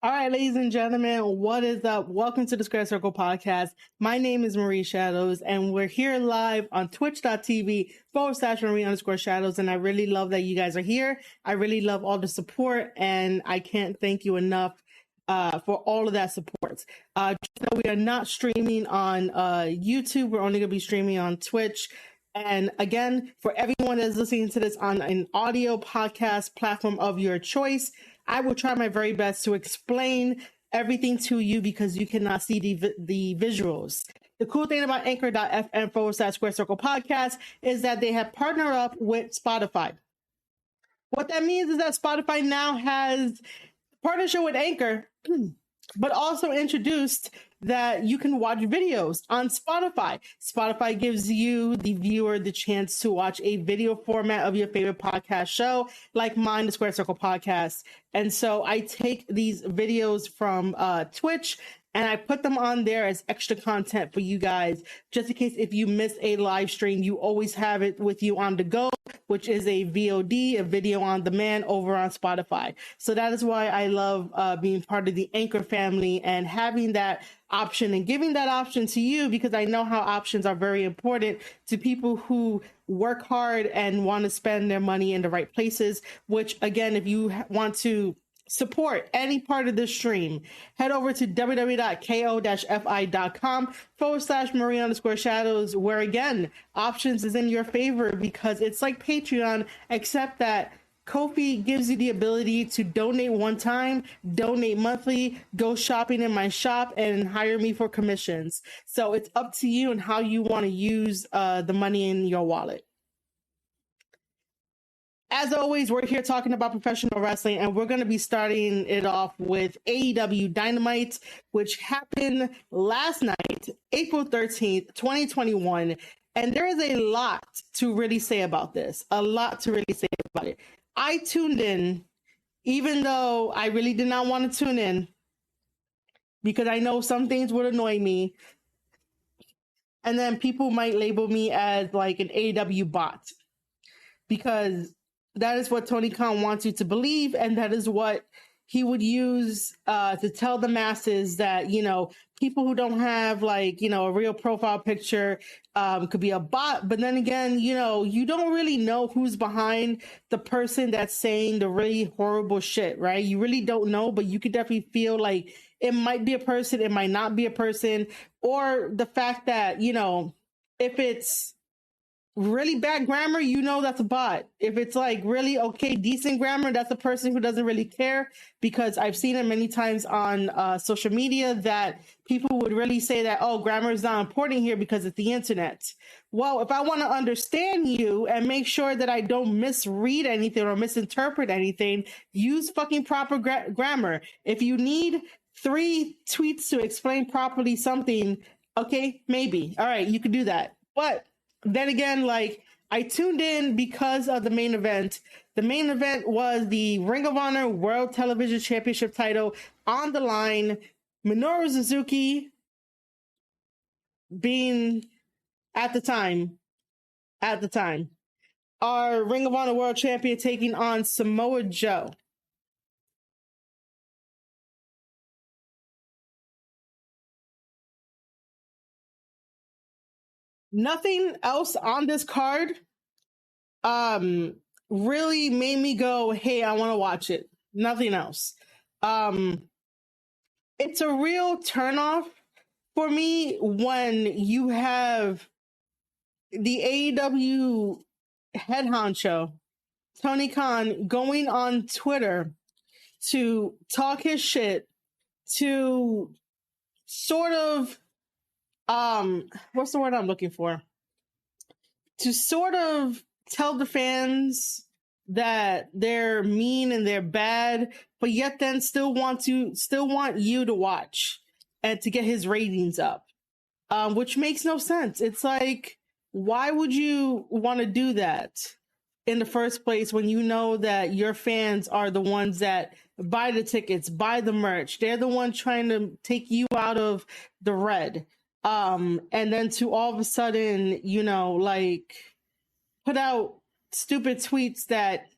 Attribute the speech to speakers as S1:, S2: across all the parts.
S1: All right, ladies and gentlemen, what is up? Welcome to the Square Circle Podcast. My name is Marie Shadows, and we're here live on twitch.tv/Marie_Shadows. And I really love that you guys are here. I really love all the support, and I can't thank you enough for all of that support. Just know we are not streaming on YouTube. We're only going to be streaming on Twitch. And again, for everyone that's listening to this on an audio podcast platform of your choice, I will try my very best to explain everything to you because you cannot see the visuals. The cool thing about anchor.fm/Square Circle Podcast is that they have partnered up with Spotify. What that means is that Spotify now has partnership with Anchor, but also introduced that you can watch videos on Spotify. Spotify gives you, the viewer, the chance to watch a video format of your favorite podcast show, like mine, the Square Circle Podcast. And so I take these videos from Twitch and I put them on there as extra content for you guys, just in case if you miss a live stream, you always have it with you on the go, which is a VOD, a video on demand over on Spotify. So that is why I love being part of the Anchor family and having that option and giving that option to you, because I know how options are very important to people who work hard and want to spend their money in the right places, which again, if you want to support any part of the stream, head over to www.ko-fi.com/Marie_Shadows, where again, options is in your favor because it's like Patreon, except that Ko-fi gives you the ability to donate one time, donate monthly, go shopping in my shop, and hire me for commissions. So it's up to you and how you want to use the money in your wallet. As always, we're here talking about professional wrestling, and we're going to be starting it off with AEW Dynamite, which happened last night, April 13th, 2021. And there is a lot to really say about this, a lot to really say about it. I tuned in, even though I really did not want to tune in, because I know some things would annoy me. And then people might label me as like an AEW bot, because that is what Tony Khan wants you to believe, and that is what he would use to tell the masses that, you know, people who don't have like, you know, a real profile picture could be a bot. But then again, you know, you don't really know who's behind the person that's saying the really horrible shit, right? You really don't know, but you could definitely feel like it might be a person, it might not be a person, or the fact that, you know, if it's really bad grammar, you know that's a bot. If it's like really okay, decent grammar, that's a person who doesn't really care, because I've seen it many times on social media that people would really say that, oh, grammar is not important here because it's the internet. Well, if I want to understand you and make sure that I don't misread anything or misinterpret anything, use fucking proper grammar. If you need 3 tweets to explain properly something, okay, maybe. All right, you can do that. But then again, like, I tuned in because of the main event. The main event was the Ring of Honor World Television Championship title on the line. Minoru Suzuki being, at the time, our Ring of Honor World Champion, taking on Samoa Joe. Nothing else on this card really made me go, hey, I want to watch it. Nothing else. It's a real turnoff for me when you have the AEW head honcho, Tony Khan, going on Twitter to talk his shit, to sort of what's the word I'm looking for? To sort of tell the fans that they're mean and they're bad, but yet then still want you to watch and to get his ratings up, which makes no sense. It's like, why would you want to do that in the first place when you know that your fans are the ones that buy the tickets, buy the merch? They're the ones trying to take you out of the red. And then to all of a sudden, you know, like, put out stupid tweets that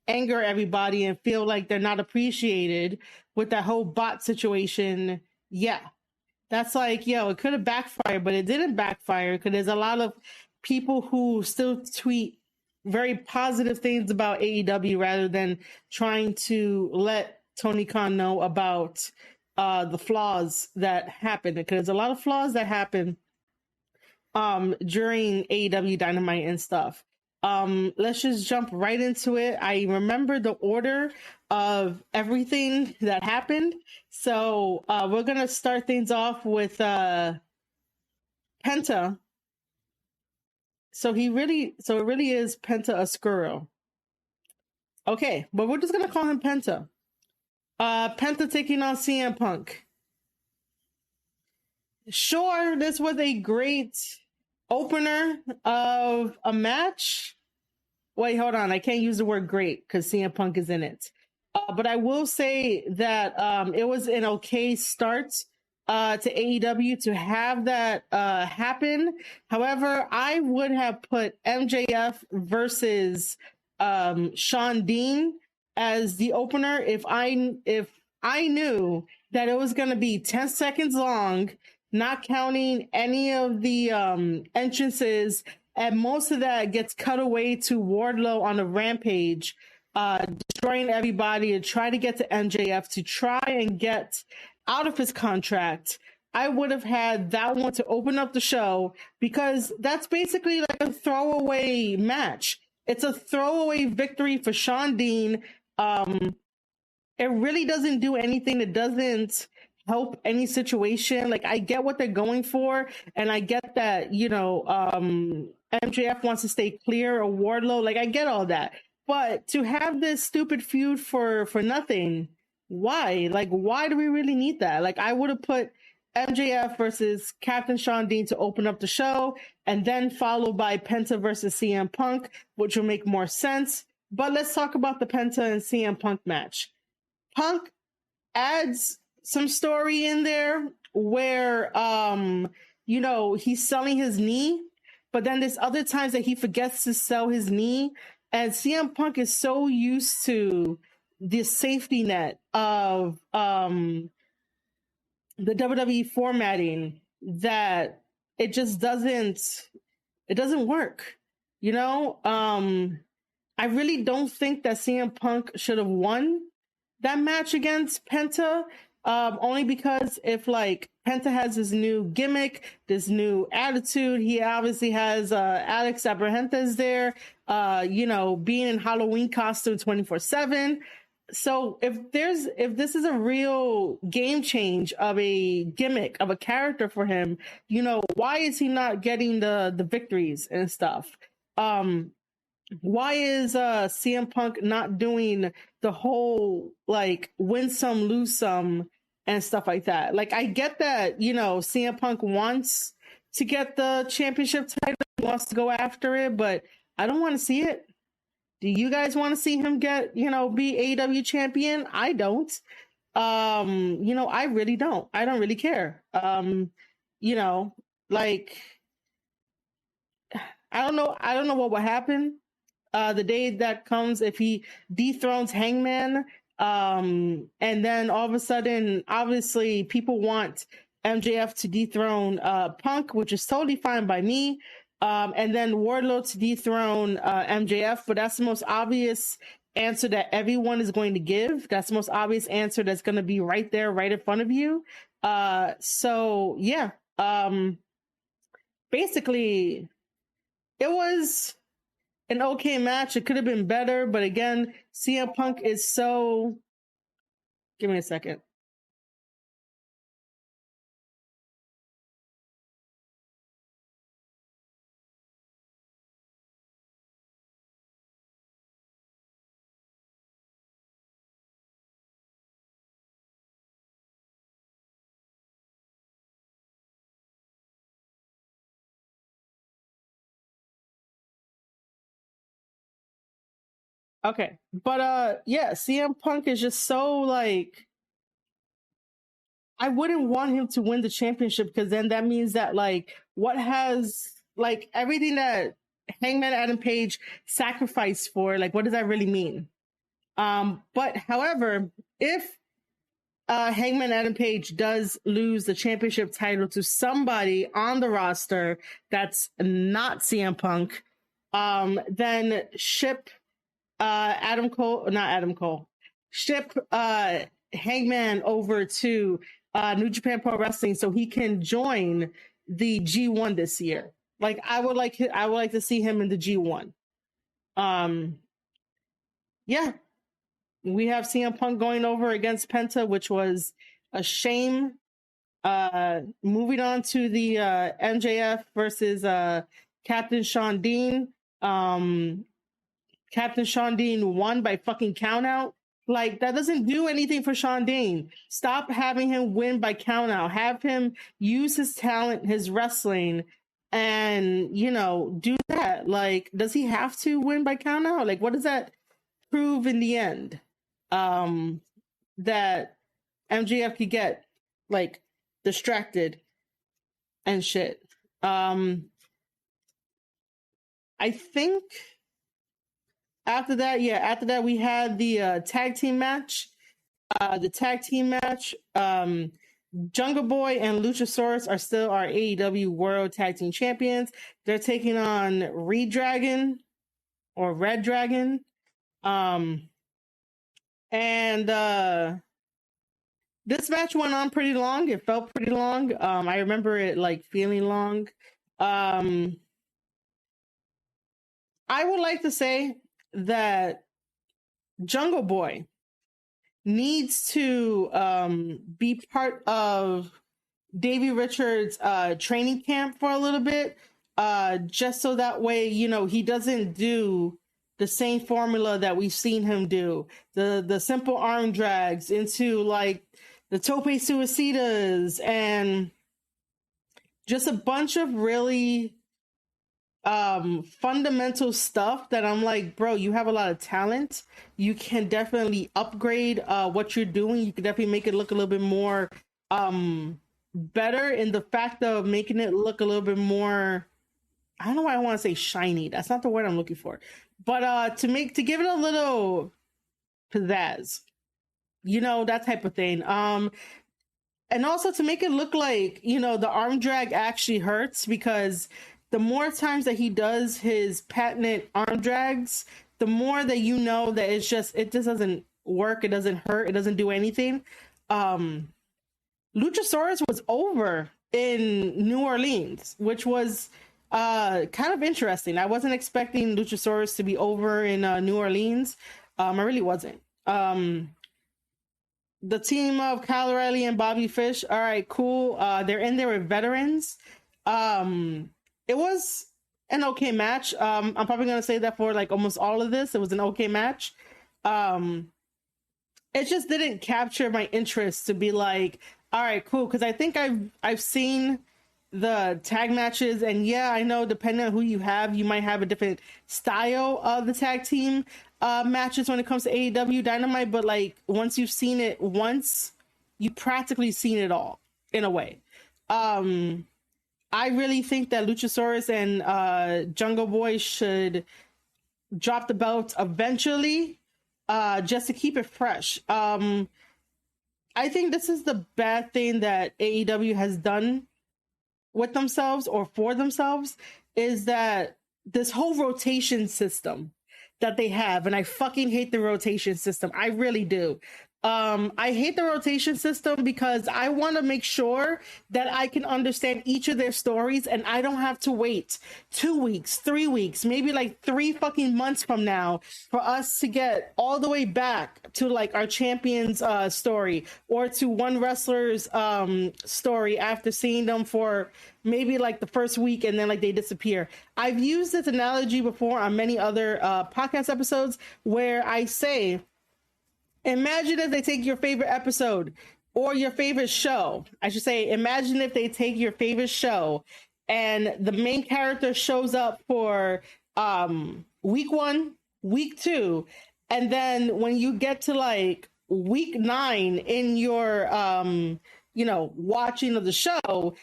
S1: anger everybody and feel like they're not appreciated with that whole bot situation. Yeah, that's like, yo, it could have backfired, but it didn't backfire because there's a lot of people who still tweet very positive things about AEW rather than trying to let Tony Khan know about the flaws that happen. Because there's a lot of flaws that happen during AEW Dynamite and stuff. Let's just jump right into it. I remember the order of everything that happened. So we're gonna start things off with Penta. So it really is Penta Oscuro. Okay, but we're just gonna call him Penta. Penta taking on CM Punk. Sure, this was a great opener of a match. Wait, hold on. I can't use the word great because CM Punk is in it. But I will say that it was an okay start to AEW to have that happen. However, I would have put MJF versus Sean Dean as the opener if I knew that it was going to be 10 seconds long, not counting any of the entrances, and most of that gets cut away to Wardlow on a rampage, destroying everybody to try to get to MJF to try and get out of his contract. I would have had that one to open up the show because that's basically like a throwaway match. It's a throwaway victory for Sean Dean. It really doesn't do anything. It doesn't help any situation. Like, I get what they're going for, and I get that, MJF wants to stay clear of Wardlow. Like, I get all that. But to have this stupid feud for nothing, why? Like, why do we really need that? Like, I would have put MJF versus Captain Sean Dean to open up the show, and then followed by Penta versus CM Punk, which will make more sense. But let's talk about the Penta and CM Punk match. Punk adds some story in there where he's selling his knee, but then there's other times that he forgets to sell his knee, and CM Punk is so used to the safety net of the WWE formatting that it just doesn't work. I really don't think that CM Punk should have won that match against Penta, only because if like Penta has this new gimmick, this new attitude, he obviously has Alex Abrahantes there, being in Halloween costume 24/7. So if this is a real game change of a gimmick of a character for him, why is he not getting the victories and stuff? Why is CM Punk not doing the whole like win some, lose some and stuff like that? Like, I get that, CM Punk wants to get the championship title, wants to go after it, but I don't want to see it. Do you guys want to see him get, be AEW champion? I don't. I really don't. I don't really care. Like, I don't know what will happen the day that comes if he dethrones Hangman. And then all of a sudden, obviously, people want MJF to dethrone Punk, which is totally fine by me. And then Wardlow to dethrone MJF, but that's the most obvious answer that everyone is going to give. That's the most obvious answer that's going to be right there, right in front of you. So yeah, basically, it was an okay match. It could have been better, but again, CM Punk is so. Give me a second. Okay, but yeah, CM Punk is just so like. I wouldn't want him to win the championship because then that means that like what has like everything that Hangman Adam Page sacrificed for, like what does that really mean? But however, if Hangman Adam Page does lose the championship title to somebody on the roster that's not CM Punk, then ship Adam Cole, not Adam Cole, ship Hangman over to New Japan Pro Wrestling so he can join the G1 this year. Like I would like to see him in the G1. Yeah, we have CM Punk going over against Penta, which was a shame. Moving on to the MJF versus Captain Sean Dean. Captain Sean Dean won by fucking countout. Like, that doesn't do anything for Sean Dean. Stop having him win by countout. Have him use his talent, his wrestling, and, you know, do that. Like, does he have to win by countout? Like, what does that prove in the end? That MJF could get, like, distracted and shit. I think after that we had the tag team match. Jungle Boy and Luchasaurus are still our AEW World Tag Team Champions. They're taking on Red Dragon. This match went on pretty long. It felt pretty long. I remember it like feeling long. I would like to say that Jungle Boy needs to be part of Davey Richards' training camp for a little bit, just so that way, you know, he doesn't do the same formula that we've seen him do. The simple arm drags into like the tope suicidas and just a bunch of really fundamental stuff that I'm like, bro, you have a lot of talent. You can definitely upgrade what you're doing. You can definitely make it look a little bit more better in the fact of making it look a little bit more, I don't know why I want to say shiny. That's not the word I'm looking for. But to give it a little pizzazz, you know, that type of thing. And also to make it look like, you know, the arm drag actually hurts, because the more times that he does his patented arm drags, the more that you know that it just doesn't work. It doesn't hurt. It doesn't do anything. Luchasaurus was over in New Orleans, which was kind of interesting. I wasn't expecting Luchasaurus to be over in New Orleans. I really wasn't. The team of Kyle O'Reilly and Bobby Fish, all right, cool. They're in there with veterans. It was an okay match. I'm probably going to say that for like almost all of this. It was an okay match. It just didn't capture my interest to be like, all right, cool. Because I think I've seen the tag matches, and yeah, I know depending on who you have, you might have a different style of the tag team matches when it comes to AEW Dynamite. But like once you've seen it once, you practically seen it all in a way. I really think that Luchasaurus and Jungle Boy should drop the belt eventually, just to keep it fresh. I think this is the bad thing that AEW has done with themselves or for themselves, is that this whole rotation system that they have, and I fucking hate the rotation system. I really do. I hate the rotation system because I want to make sure that I can understand each of their stories, and I don't have to wait 2 weeks, 3 weeks, maybe like 3 fucking months from now for us to get all the way back to like our champion's story, or to one wrestler's story after seeing them for maybe like the first week and then like they disappear. I've used this analogy before on many other podcast episodes where I say, imagine if they take your favorite episode or your favorite show. I should say, imagine if they take your favorite show and the main character shows up for week 1, week 2, and then when you get to like week 9 in your watching of the show,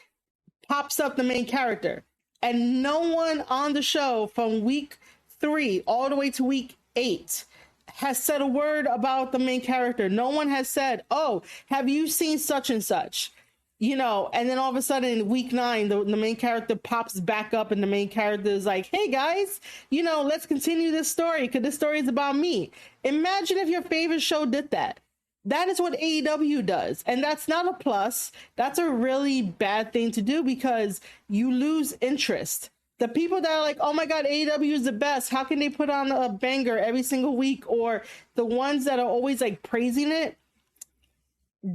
S1: pops up the main character, and no one on the show from week 3 all the way to week 8 has said a word about the main character. No one has said, oh, have you seen such and such? You know, and then all of a sudden in week 9, the main character pops back up and the main character is like, hey guys, you know, let's continue this story because this story is about me. Imagine if your favorite show did that. That is what AEW does. And that's not a plus. That's a really bad thing to do because you lose interest. The people that are like, oh my God, AEW is the best. How can they put on a banger every single week? Or the ones that are always like praising it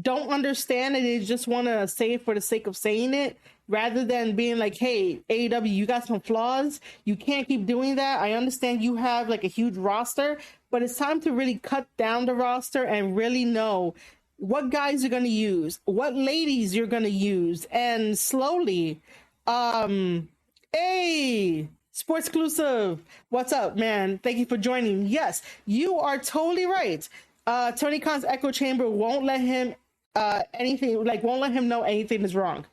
S1: don't understand and they just want to say it for the sake of saying it rather than being like, hey, AEW, you got some flaws. You can't keep doing that. I understand you have like a huge roster, but it's time to really cut down the roster and really know what guys you're going to use, what ladies you're going to use, and slowly, hey, Sports Exclusive, what's up, man? Thank you for joining. Yes, you are totally right. Tony Khan's echo chamber won't let him won't let him know anything is wrong.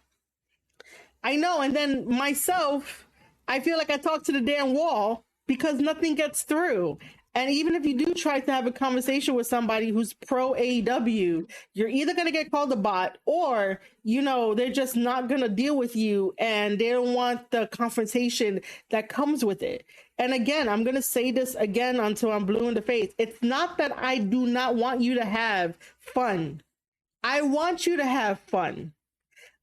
S1: I know, and then myself, I feel like I talk to the damn wall because nothing gets through. And even if you do try to have a conversation with somebody who's pro AEW, you're either going to get called a bot or, you know, they're just not going to deal with you and they don't want the confrontation that comes with it. And again, I'm going to say this again until I'm blue in the face. It's not that I do not want you to have fun. I want you to have fun.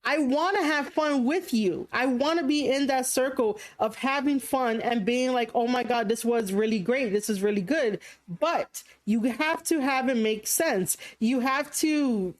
S1: I want to have fun with you. I want to be in that circle of having fun and being like, oh my God, this was really great. This is really good. But you have to have it make sense. You have to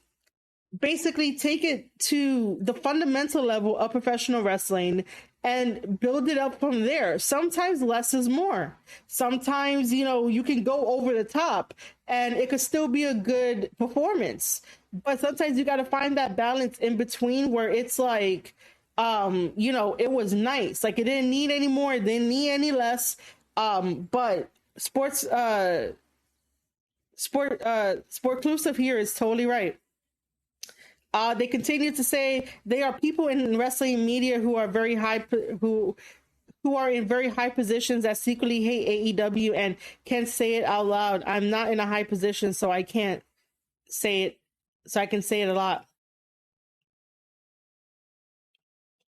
S1: basically take it to the fundamental level of professional wrestling and build it up from there. Sometimes less is more. Sometimes, you know, you can go over the top and it could still be a good performance. But sometimes you got to find that balance in between where it's like, you know, it was nice. Like it didn't need any more. It didn't need any less. But Sport Exclusive here is totally right. They continue to say they are people in wrestling media who are very high, who are in very high positions that secretly hate AEW and can't say it out loud. I'm not in a high position, so I can't say it. So I can say it a lot.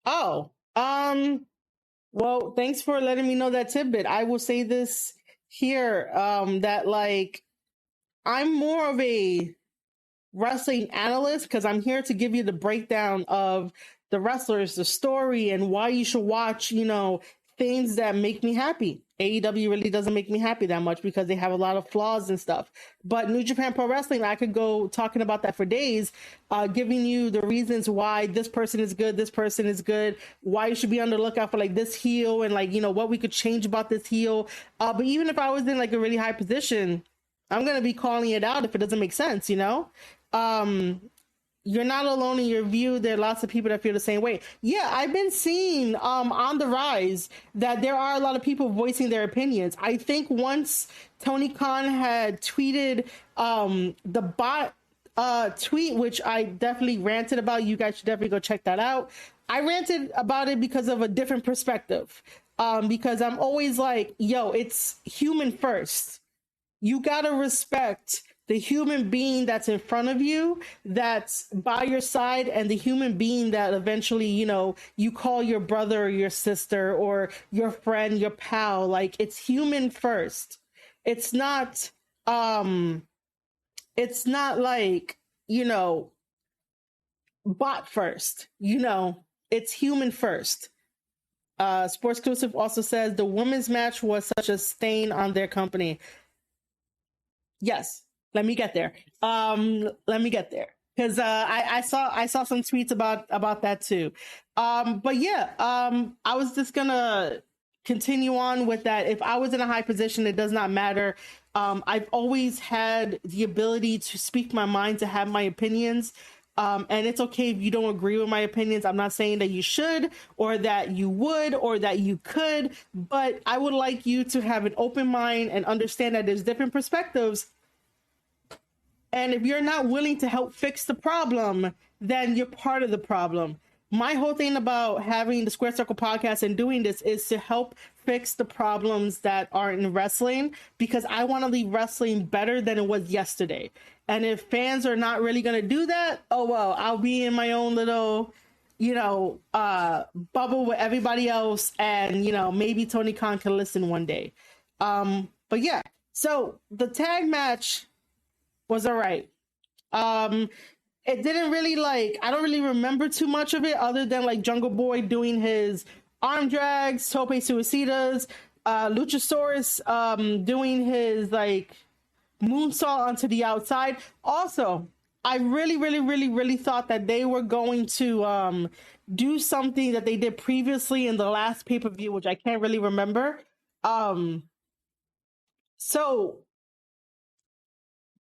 S1: Oh, well, thanks for letting me know that tidbit. I will say this here, that like, I'm more of a wrestling analyst because I'm here to give you the breakdown of the wrestlers, the story, and why you should watch, you know, things that make me happy. AEW really doesn't make me happy that much because they have a lot of flaws and stuff. But New Japan Pro Wrestling, I could go talking about that for days, giving you the reasons why this person is good, this person is good, why you should be on the lookout for like this heel and like, you know, what we could change about this heel. But even if I was in like a really high position, I'm going to be calling it out if it doesn't make sense, you know? You're not alone in your view. There are lots of people that feel the same way. Yeah, I've been seeing on the rise that there are a lot of people voicing their opinions. I think once Tony Khan had tweeted the bot tweet, which I definitely ranted about. You guys should definitely go check that out. I ranted about it because of a different perspective. Because I'm always like, yo, it's human first. You gotta respect the human being that's in front of you, that's by your side, and the human being that eventually, you know, you call your brother or your sister or your friend, your pal. Like, it's human first. It's not like, you know, bot first, you know, it's human first. Sports Exclusive also says the women's match was such a stain on their company. Yes. Let me get there. Because I saw some tweets about that too. But yeah, I was just gonna continue on with that. If I was in a high position, it does not matter. I've always had the ability to speak my mind, to have my opinions. And it's okay if you don't agree with my opinions. I'm not saying that you should or that you would or that you could, but I would like you to have an open mind and understand that there's different perspectives. And if you're not willing to help fix the problem, then you're part of the problem. my whole thing about having the Square Circle podcast and doing this is to help fix the problems that are in wrestling, because I want to leave wrestling better than it was yesterday. And if fans are not really going to do that, oh well, I'll be in my own little, bubble with everybody else, and maybe Tony Khan can listen one day. But yeah, so the tag match was all right. It didn't really I don't really remember too much of it other than Jungle Boy doing his arm drags, tope suicidas, Luchasaurus doing his moonsault onto the outside. Also, I really thought that they were going to do something that they did previously in the last pay-per-view, which I can't really remember. So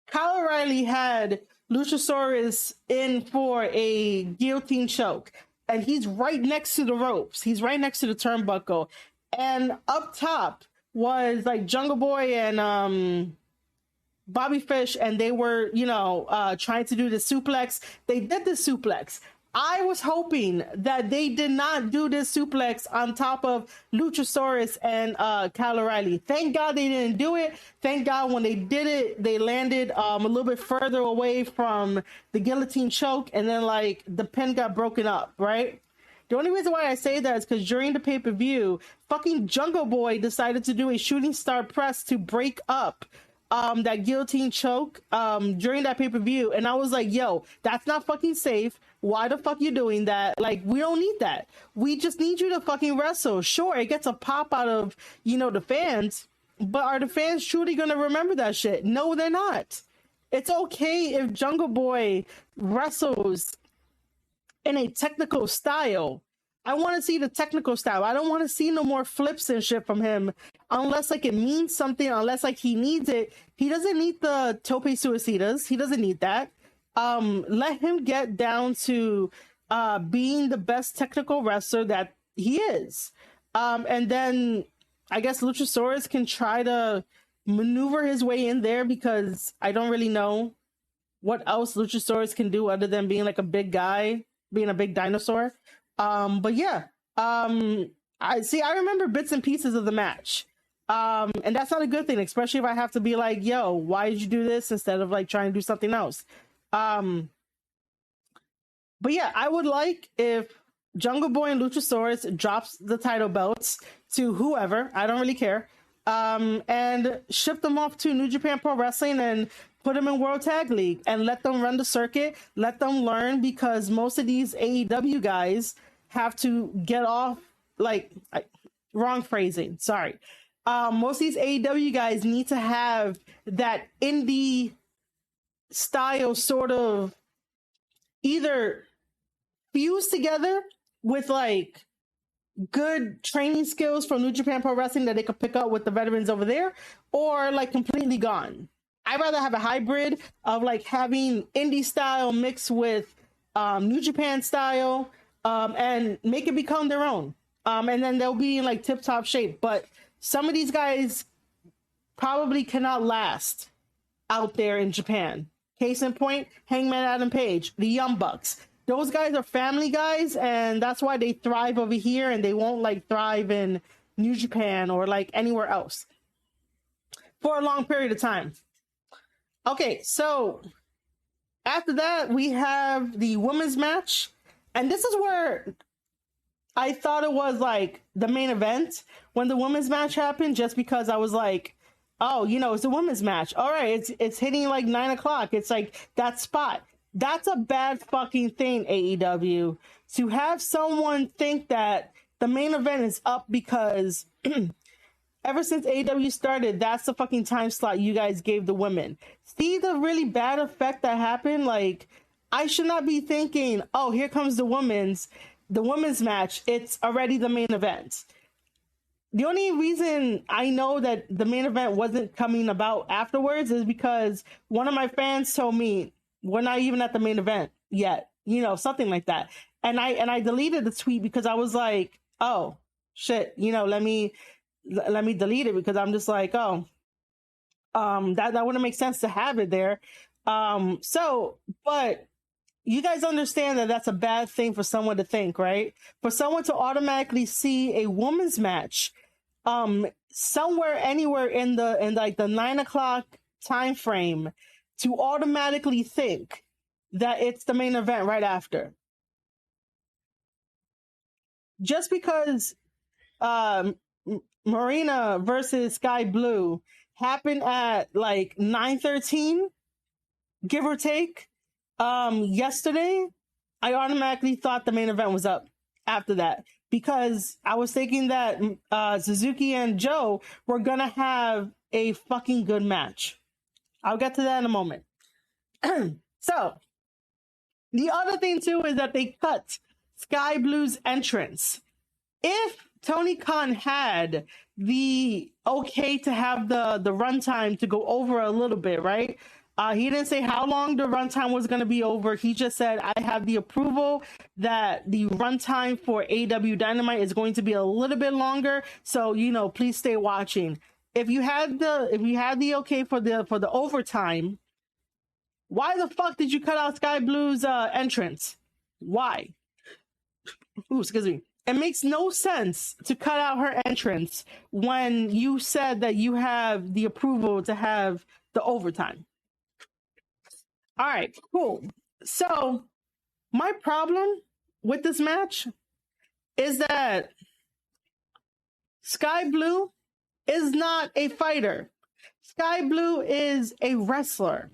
S1: Kyle O'Reilly had Luchasaurus in for a guillotine choke, and he's right next to the ropes. He's right next to the turnbuckle, and up top was Jungle Boy and Bobby Fish, and they were trying to do the suplex. They did the suplex. I was hoping that they did not do this suplex on top of Luchasaurus and Kyle O'Reilly. Thank God they didn't do it. Thank God when they did it, they landed a little bit further away from the guillotine choke, and then the pin got broken up, right? The only reason why I say that is because during the pay-per-view, fucking Jungle Boy decided to do a shooting star press to break up that guillotine choke during that pay-per-view, and I was like, yo, that's not fucking safe. Why the fuck you doing that? We don't need that. We just need you to fucking wrestle. Sure, it gets a pop out of the fans, but are the fans truly gonna remember that shit? No, they're not. It's okay if Jungle Boy wrestles in a technical style. I want to see the technical style. I don't want to see no more flips and shit from him unless it means something, unless he needs it. He doesn't need the tope suicidas. He doesn't need that. Let him get down to being the best technical wrestler that he is. And then I guess Luchasaurus can try to maneuver his way in there, because I don't really know what else Luchasaurus can do other than being a big guy, being a big dinosaur. But yeah, I remember bits and pieces of the match. And that's not a good thing, especially if I have to be yo, why did you do this instead of trying to do something else? But yeah, I would if Jungle Boy and Luchasaurus drops the title belts to whoever, I don't really care, and ship them off to New Japan Pro Wrestling and put them in World Tag League and let them run the circuit, let them learn, because most of these AEW guys have to get off, wrong phrasing, sorry. Most of these AEW guys need to have that indie style sort of either fused together with good training skills from New Japan Pro Wrestling that they could pick up with the veterans over there, or completely gone. I'd rather have a hybrid of having indie style mixed with New Japan style, and make it become their own. And then they'll be in tip top shape. But some of these guys probably cannot last out there in Japan. Case in point, Hangman Adam Page, the Young Bucks. Those guys are family guys, and that's why they thrive over here, and they won't thrive in New Japan or anywhere else for a long period of time. Okay, so after that, we have the women's match. And this is where I thought it was the main event when the women's match happened, just because I was oh, it's a women's match. All right, it's hitting 9 o'clock. It's that spot. That's a bad fucking thing, AEW, to have someone think that the main event is up, because ever since AEW started, that's the fucking time slot you guys gave the women. See the really bad effect that happened? I should not be thinking, oh, here comes the women's match. It's already the main event. The only reason I know that the main event wasn't coming about afterwards is because one of my fans told me we're not even at the main event yet, something like that. And I deleted the tweet because I was oh shit, let me delete it, because I'm just that wouldn't make sense to have it there. But you guys understand that that's a bad thing for someone to think, right? For someone to automatically see a woman's match, somewhere, anywhere in like the 9 o'clock time frame, to automatically think that it's the main event right after. Just because Marina versus Sky Blue happened at like 9:13, give or take, yesterday, I automatically thought the main event was up after that, because I was thinking that Suzuki and Joe were gonna have a fucking good match. I'll get to that in a moment. So the other thing too is that they cut Sky Blue's entrance. If Tony Khan had the okay to have the runtime to go over a little bit, right? He didn't say how long the runtime was going to be over. He just said, I have the approval that the runtime for AEW Dynamite is going to be a little bit longer. So, please stay watching. If you had the okay for the overtime, why the fuck did you cut out Sky Blue's entrance? Why? Ooh, excuse me. It makes no sense to cut out her entrance when you said that you have the approval to have the overtime. All right, cool. So my problem with this match is that Sky Blue is not a fighter. Sky Blue is a wrestler.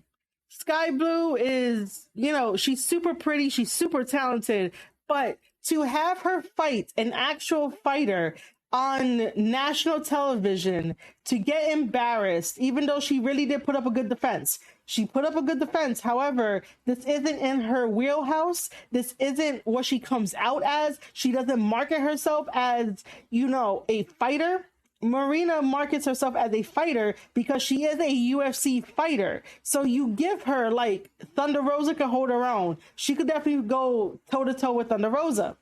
S1: Sky Blue is, she's super pretty, she's super talented, but to have her fight an actual fighter on national television, to get embarrassed, even though she really did put up a good defense. She put up a good defense. However, this isn't in her wheelhouse. This isn't what she comes out as. She doesn't market herself as, a fighter. Marina markets herself as a fighter because she is a UFC fighter. So you give her, like, Thunder Rosa can hold her own. She could definitely go toe-to-toe with Thunder Rosa.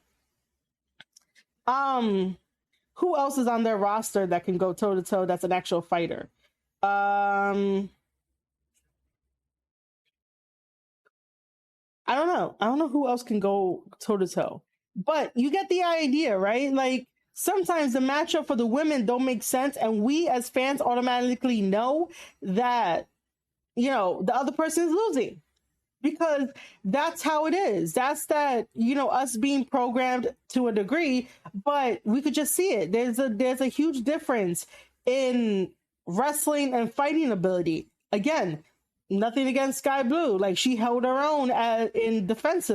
S1: Who else is on their roster that can go toe-to-toe that's an actual fighter? I don't know. I don't know who else can go toe-to-toe. But you get the idea, right? Like, sometimes the matchup for the women don't make sense, and we as fans automatically know that, the other person is losing. Because that's how it is. That's that, us being programmed to a degree, but we could just see it. There's a huge difference in wrestling and fighting ability. Again, nothing against Sky Blue. Like, she held her own in defense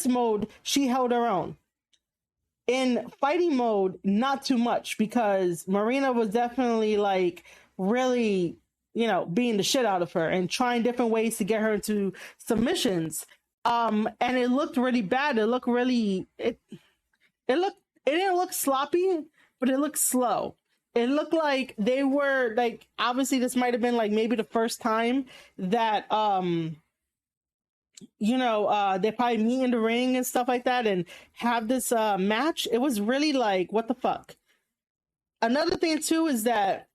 S1: mode, she held her own. In fighting mode, not too much, because Marina was definitely, like, really, beating the shit out of her and trying different ways to get her into submissions. And it looked really bad. It looked really, it didn't look sloppy, but it looked slow. It looked like they were, like, obviously this might have been, like, maybe the first time that, they probably meet in the ring and stuff like that and have this match. It was really like, what the fuck? Another thing too is that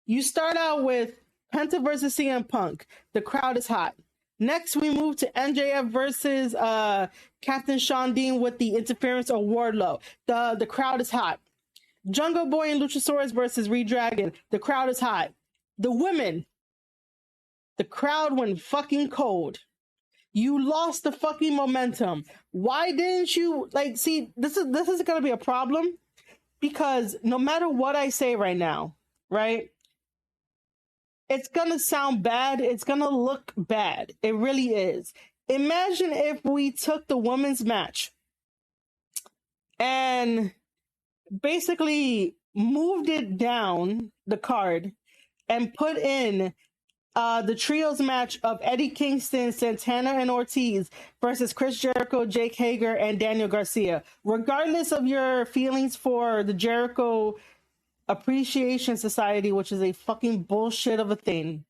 S1: you start out with Penta versus CM Punk. The crowd is hot. Next, we move to MJF versus Captain Shawn Dean with the interference of Wardlow. The crowd is hot. Jungle Boy and Luchasaurus versus Redragon. The crowd is hot. The women. The crowd went fucking cold. You lost the fucking momentum. Why didn't you, see, this is going to be a problem, because no matter what I say right now, right? It's going to sound bad. It's going to look bad. It really is. Imagine if we took the women's match and basically moved it down the card and put in the trios match of Eddie Kingston, Santana, and Ortiz versus Chris Jericho, Jake Hager, and Daniel Garcia. Regardless of your feelings for the Jericho Appreciation Society, which is a fucking bullshit of a thing.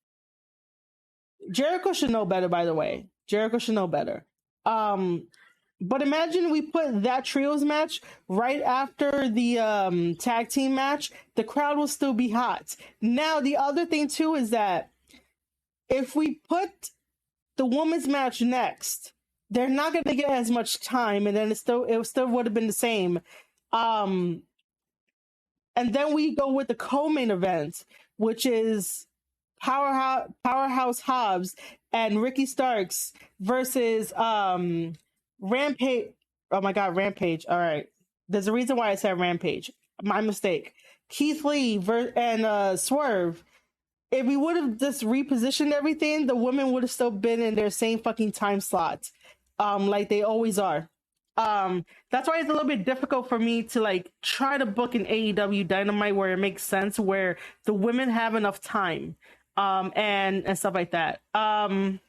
S1: Jericho should know better, by the way. Jericho should know better. But imagine we put that trios match right after the tag team match. The crowd will still be hot. Now, the other thing, too, is that if we put the women's match next, they're not going to get as much time, and then it still would have been the same. And then we go with the co-main event, which is Powerhouse Hobbs and Ricky Starks versus Rampage. Oh my God, Rampage. All right, there's a reason why I said Rampage. My mistake. Keith Lee and Swerve. If we would have just repositioned everything, the women would have still been in their same fucking time slot, like they always are. That's why it's a little bit difficult for me to like try to book an AEW Dynamite where it makes sense, where the women have enough time, and stuff like that. But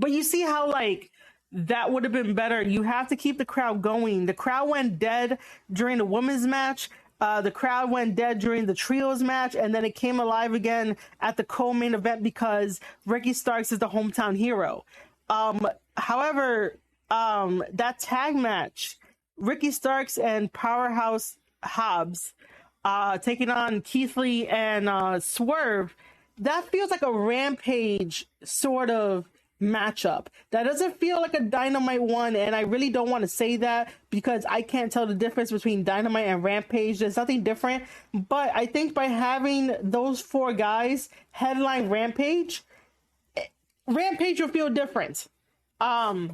S1: you see how like that would have been better. You have to keep the crowd going. The crowd went dead during the women's match. The crowd went dead during the trios match, and then it came alive again at the co-main event because Ricky Starks is the hometown hero. However, that tag match, Ricky Starks and Powerhouse Hobbs taking on Keith Lee and Swerve, that feels like a Rampage sort of matchup. That doesn't feel like a Dynamite one, and I really don't want to say that because I can't tell the difference between Dynamite and Rampage. There's nothing different, but I think by having those four guys headline Rampage will feel different. I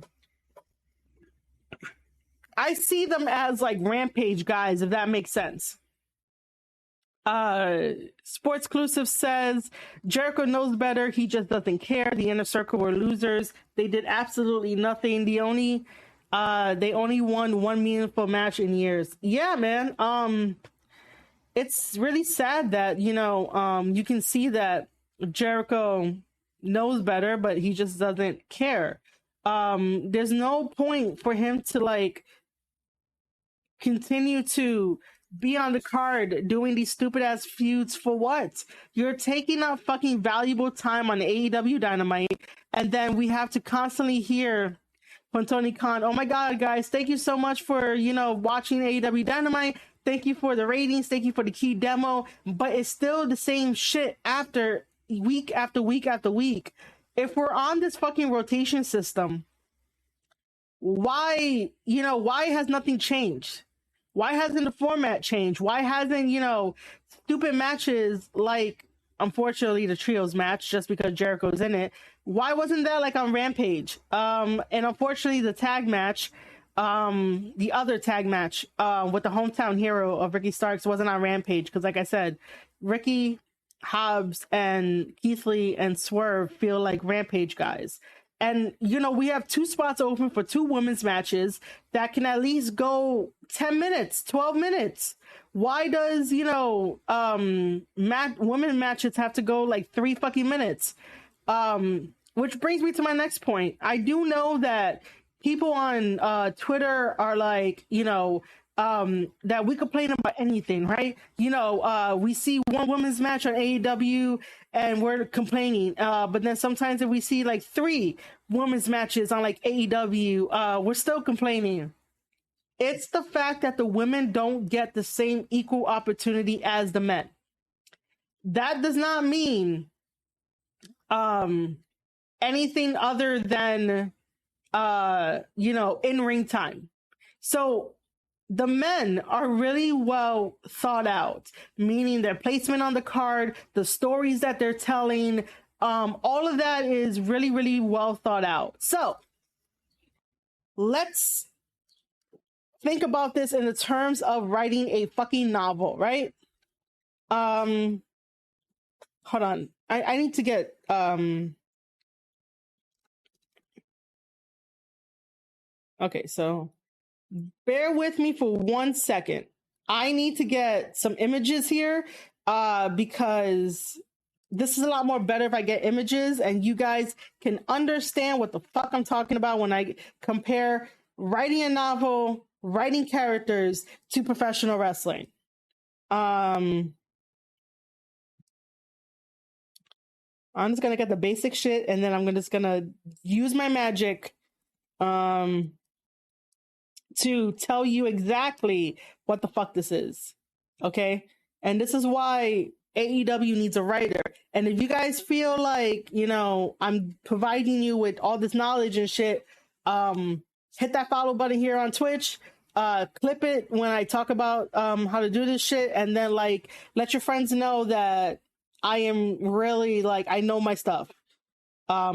S1: see them as like Rampage guys, if that makes sense. Sports Exclusive says Jericho knows better. He just doesn't care. The Inner Circle were losers. They did absolutely nothing. They only won one meaningful match in years. Yeah, man. It's really sad that, you can see that Jericho knows better, but he just doesn't care. There's no point for him to like continue to be on the card doing these stupid ass feuds for what? You're taking up fucking valuable time on AEW Dynamite, and then we have to constantly hear from Tony Khan, oh my God, guys, thank you so much for, watching AEW Dynamite. Thank you for the ratings. Thank you for the key demo. But it's still the same shit after week after week after week. If we're on this fucking rotation system, why has nothing changed? Why hasn't the format changed? Why hasn't, stupid matches like, unfortunately, the trios match, just because Jericho's in it, why wasn't that like on Rampage? And unfortunately, the tag match, the other tag match with the hometown hero of Ricky Starks wasn't on Rampage because, like I said, Ricky, Hobbs, and Keith Lee and Swerve feel like Rampage guys. And, we have 2 spots open for 2 women's matches that can at least go 10 minutes, 12 minutes. Why does, women matches have to go like 3 fucking minutes? Which brings me to my next point. I do know that people on Twitter are like, that we complain about anything, right? We see one women's match on AEW and we're complaining. But then sometimes if we see like 3 women's matches on like AEW, we're still complaining. It's the fact that the women don't get the same equal opportunity as the men. That does not mean anything other than in-ring time. So the men are really well thought out, meaning their placement on the card, the stories that they're telling, all of that is really, really well thought out. So let's think about this in the terms of writing a fucking novel, right? Hold on. I need to get okay, so bear with me for 1 second. I need to get some images here because this is a lot more better if I get images and you guys can understand what the fuck I'm talking about when I compare writing a novel, writing characters to professional wrestling. I'm just gonna get the basic shit and then I'm just gonna use my magic to tell you exactly what the fuck this is. Okay? And this is why AEW needs a writer. And if you guys feel like, I'm providing you with all this knowledge and shit, hit that follow button here on Twitch. Clip it when I talk about how to do this shit, and then like let your friends know that I am really like I know my stuff.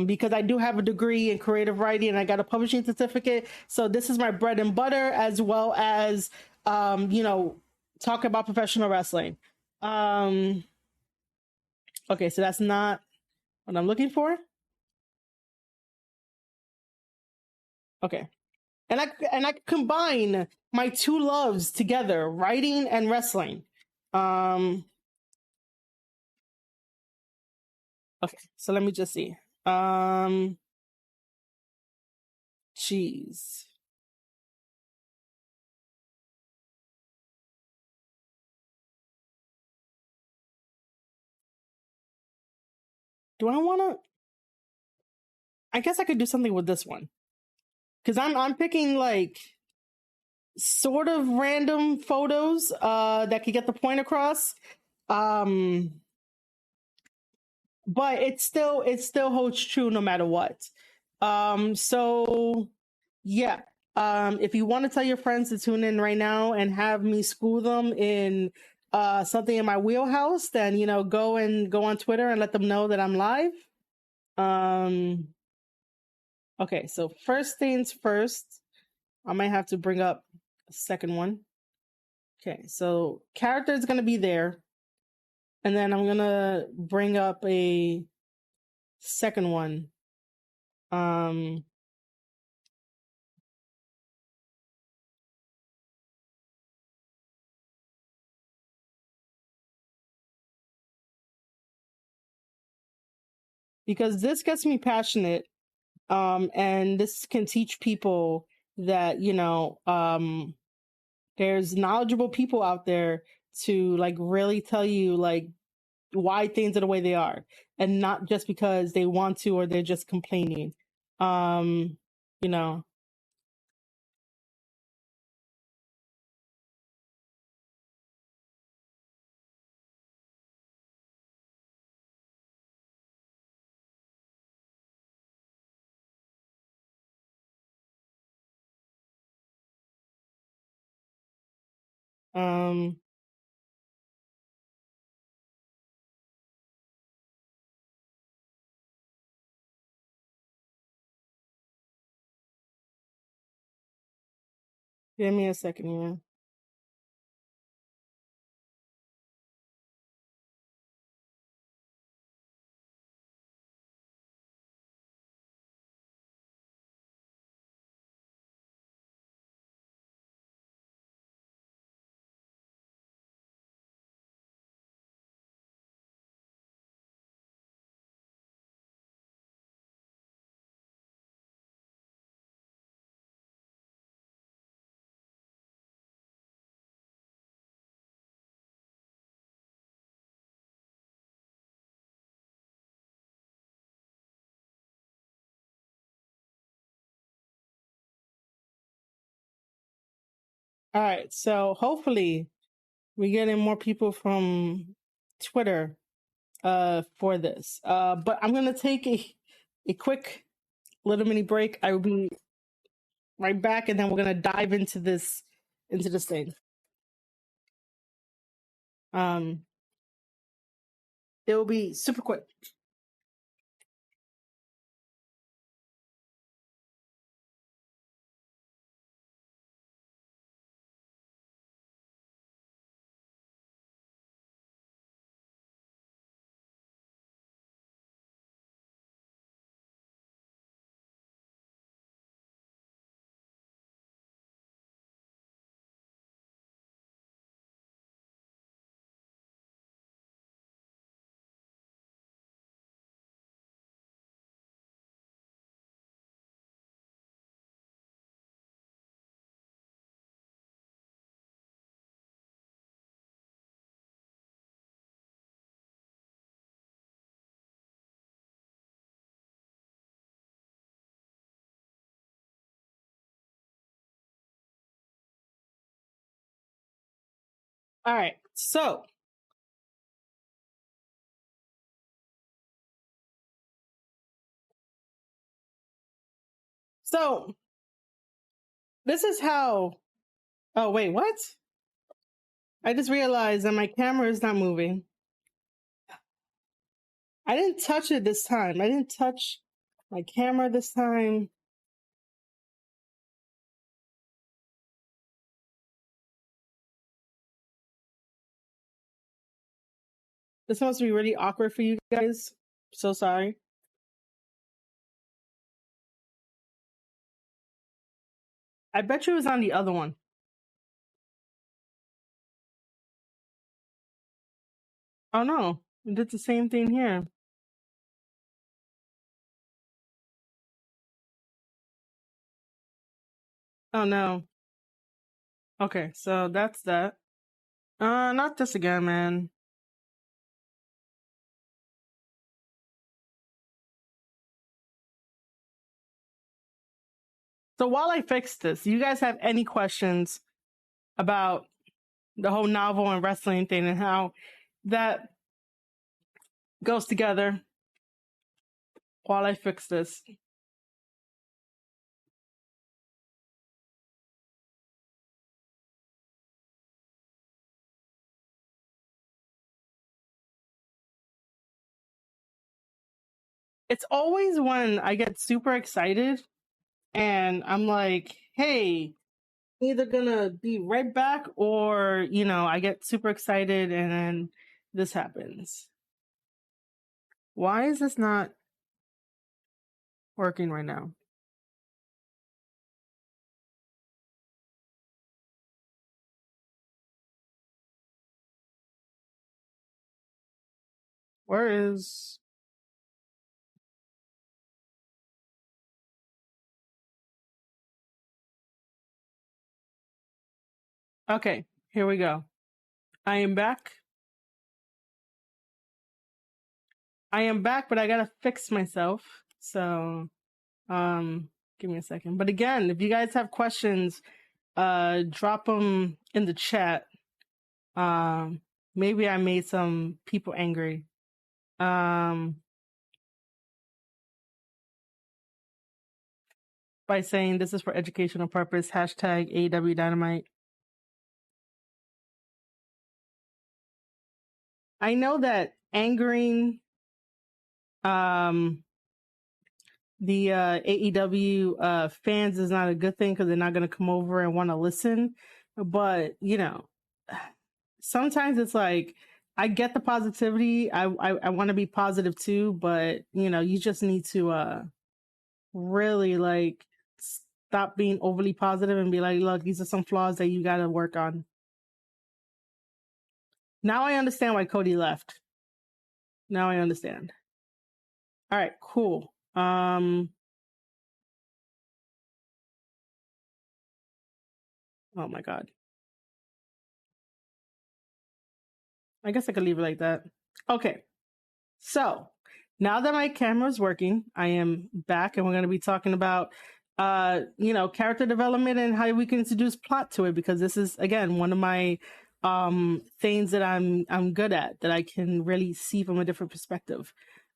S1: Because I do have a degree in creative writing and I got a publishing certificate. So this is my bread and butter, as well as talk about professional wrestling. Okay, so that's not what I'm looking for. Okay. And I combine my two loves together, writing and wrestling. Okay, so let me just see. Jeez. Do I want to? I guess I could do something with this one because I'm picking like sort of random photos that could get the point across. But it still holds true no matter what. So yeah. If you want to tell your friends to tune in right now and have me school them in something in my wheelhouse, then go on Twitter and let them know that I'm live. Okay, so first things first, I might have to bring up a second one. Okay, so character is gonna be there, and then I'm gonna bring up a second one. Because this gets me passionate, and this can teach people that there's knowledgeable people out there to like really tell you like why things are the way they are, and not just because they want to or they're just complaining. You know. Um, Give me a second here. All right, so hopefully we're getting more people from Twitter for this. But I'm gonna take a quick little mini break. I will be right back, and then we're gonna dive into this thing. Um, it will be super quick. All right, so This is how. Oh, wait, what? I just realized that my camera is not moving. I didn't touch it this time. I didn't touch my camera this time. This must be really awkward for you guys. So sorry. I bet you it was on the other one. Oh no, it did the same thing here. Oh no. Okay, so that's that. Not this again, man. So while I fix this, you guys have any questions about the whole novel and wrestling thing and how that goes together while I fix this? It's always when I get super excited and I'm like, hey, either gonna be right back or, I get super excited and then this happens. Why is this not working right now? Where is... Okay, here we go. I am back. I am back, but I gotta fix myself. So, give me a second. But again, if you guys have questions, drop them in the chat. Maybe I made some people angry. By saying this is for educational purpose, hashtag AEW Dynamite. I know that angering the AEW fans is not a good thing because they're not going to come over and want to listen. But, sometimes it's like, I get the positivity. I want to be positive too, but, you just need to really like stop being overly positive and be like, look, these are some flaws that you got to work on. Now I understand why Cody left. Now I understand. All right, cool. Oh my God. I guess I could leave it like that. Okay. So now that my camera is working, I am back and we're going to be talking about, character development and how we can introduce plot to it, because this is, again, one of my things that I'm good at, that I can really see from a different perspective.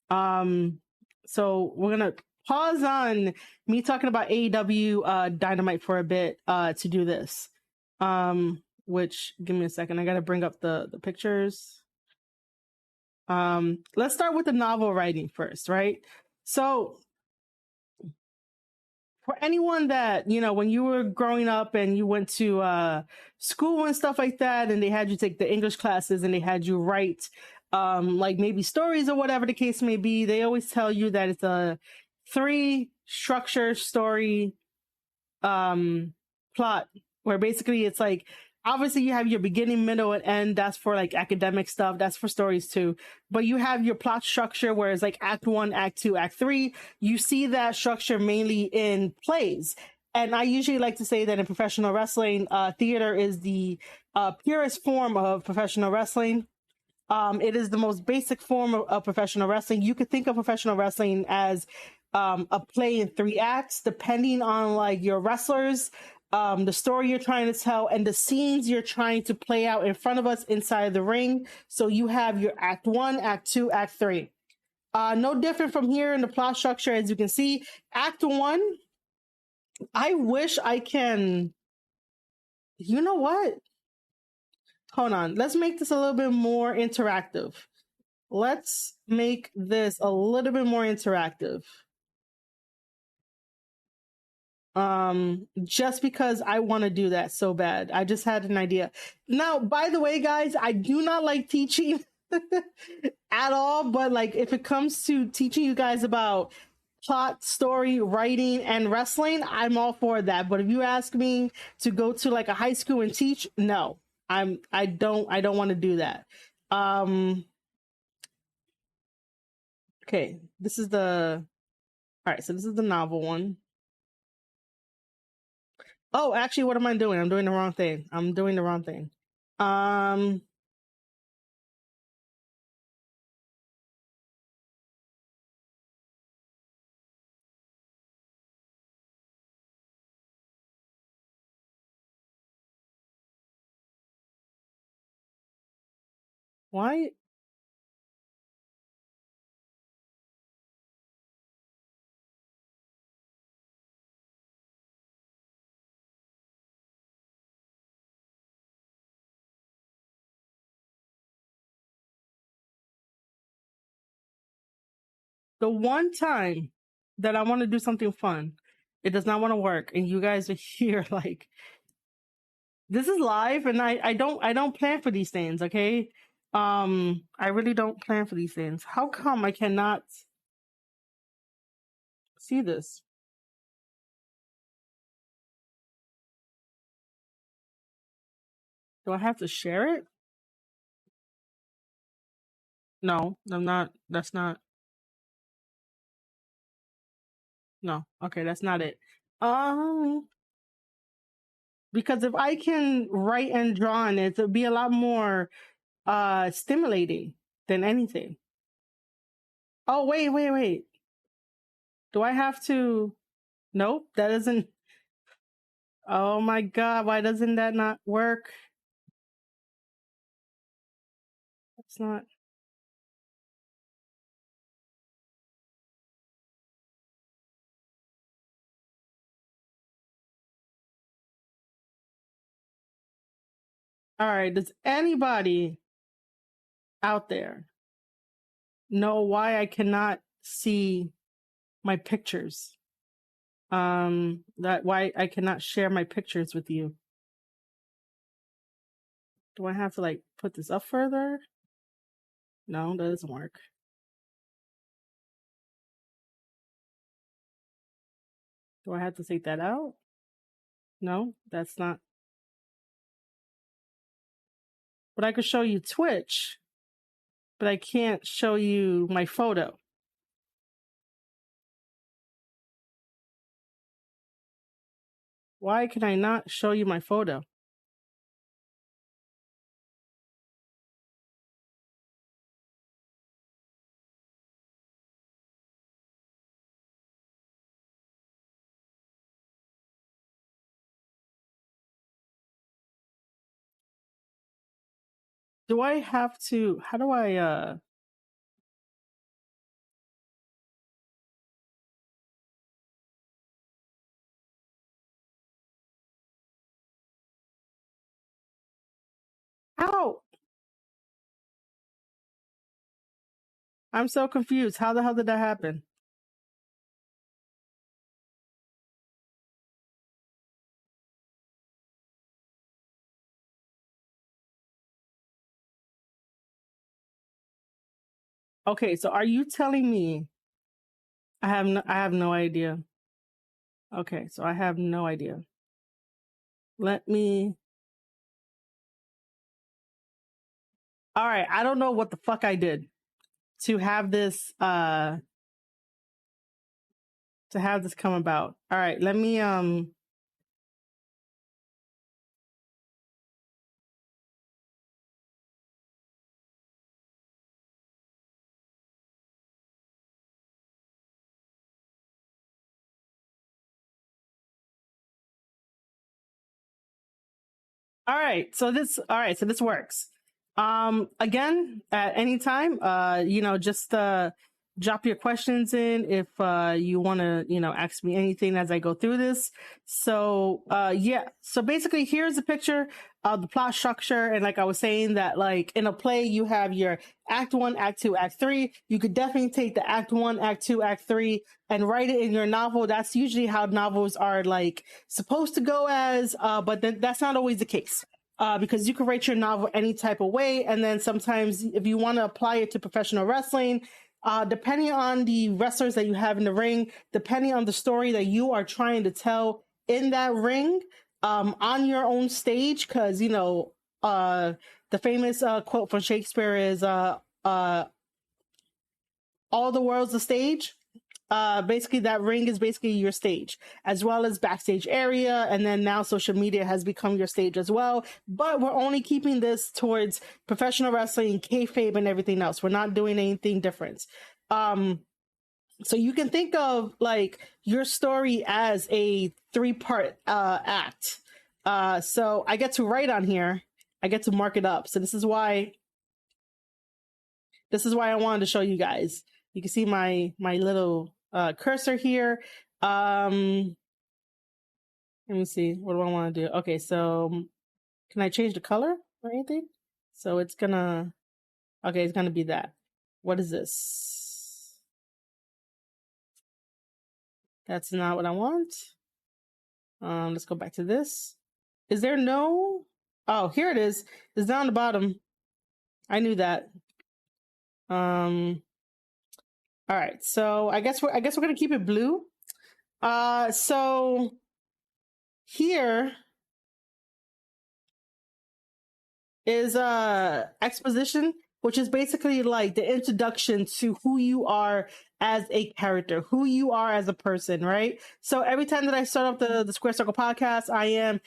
S1: So we're going to pause on me talking about AEW Dynamite for a bit to do this. Which, give me a second. I got to bring up the pictures. Let's start with the novel writing first, right? So for anyone that, when you were growing up and you went to school and stuff like that, and they had you take the English classes and they had you write like maybe stories or whatever the case may be, they always tell you that it's a 3 structure story plot, where basically it's like, obviously you have your beginning, middle, and end. That's for like academic stuff. That's for stories too. But you have your plot structure where it's like act 1, act 2, act 3. You see that structure mainly in plays. And I usually like to say that in professional wrestling, theater is the purest form of professional wrestling. It is the most basic form of professional wrestling. You could think of professional wrestling as a play in 3 acts, depending on like your wrestlers, the story you're trying to tell, and the scenes you're trying to play out in front of us inside the ring. So you have your act 1, act 2, act 3. No different from here in the plot structure. As you can see, act 1 I wish I can. You know what? Hold on. Let's make this a little bit more interactive. Let's make this a little bit more interactive. Just because I want to do that so bad. I just had an idea. Now, by the way, guys, I do not like teaching at all, but like if it comes to teaching you guys about plot, story, writing, and wrestling, I'm all for that. But if you ask me to go to like a high school and teach, no. I don't want to do that. Okay, this is the all right, so this is the novel one. Oh, actually, what am I doing? I'm doing the wrong thing. I'm doing the wrong thing. Um, why? The one time that I want to do something fun, it does not want to work, and you guys are here like this is live, and I don't plan for these things. Okay, I really don't plan for these things. How come I cannot see this? Do I have to share it? No, I'm not. That's not. No. Okay, that's not it. Um, because if I can write and draw on it, it'll be a lot more stimulating than anything. Oh, wait. Do I have to? Nope, that doesn't. Oh my god, why doesn't that not work? It's not. All right, does anybody out there know why I cannot see my pictures? That why I cannot share my pictures with you. Do I have to like put this up further? No, that doesn't work. Do I have to take that out? No, that's not. But I could show you Twitch, but I can't show you my photo. Why can I not show you my photo? Do I have to, how do I, how? I'm so confused. How the hell did that happen? Okay, so are you telling me I have no idea. Okay, so I have no idea. Let me All right, I don't know what the fuck I did to have this come about. All right, let me all right, so this works. Again, at any time, just drop your questions in if you want to, ask me anything as I go through this. So yeah, so basically here's a picture of the plot structure. And like I was saying, that like in a play you have your act 1, act 2, act 3. You could definitely take the act 1, act 2, act 3 and write it in your novel. That's usually how novels are like supposed to go as, but that's not always the case. Because you can write your novel any type of way. And then sometimes if you want to apply it to professional wrestling, depending on the wrestlers that you have in the ring, depending on the story that you are trying to tell in that ring, on your own stage, because, the famous quote from Shakespeare is, all the world's a stage. Basically that ring is basically your stage, as well as backstage area, and then now social media has become your stage as well. But we're only keeping this towards professional wrestling, kayfabe, and everything else. We're not doing anything different. So you can think of like your story as a 3-part act. So I get to write on here, I get to mark it up. So this is why I wanted to show you guys. You can see my little cursor here. Let me see. What do I want to do? Okay, so can I change the color or anything? So it's gonna be that. What is this? That's not what I want. Let's go back to this. Is there no? Oh, here it is. It's down the bottom. I knew that. All right. So I guess we're gonna keep it blue. So here is exposition, which is basically like the introduction to who you are as a character, who you are as a person, right? So every time that I start off the Square Circle podcast, I am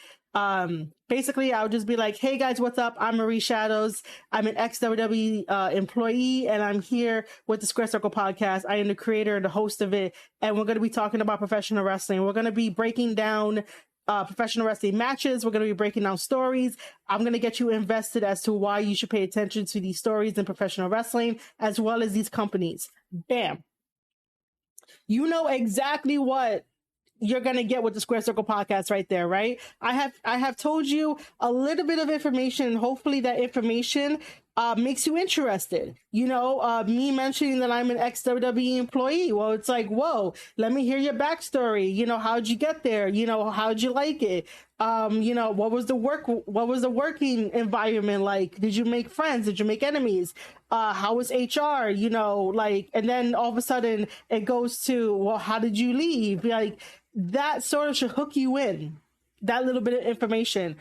S1: basically I'll just be like, hey guys, what's up? I'm Marie Shadows. I'm an ex-WWE employee, and I'm here with the Square Circle podcast. I am the creator and the host of it, and we're going to be talking about professional wrestling. We're going to be breaking down professional wrestling matches. We're going to be breaking down stories. I'm going to get you invested as to why you should pay attention to these stories in professional wrestling, as well as these companies. Bam. You know exactly what you're going to get with the Square Circle podcast right there, right? I have told you a little bit of information, and hopefully that information makes you interested. Me mentioning that I'm an ex-WWE employee. Well, it's like, whoa, let me hear your backstory. How'd you get there? How'd you like it? What was the working environment like? Did you make friends? Did you make enemies? How was HR? And then all of a sudden it goes to, well, how did you leave? Like, that sort of should hook you in, that little bit of information.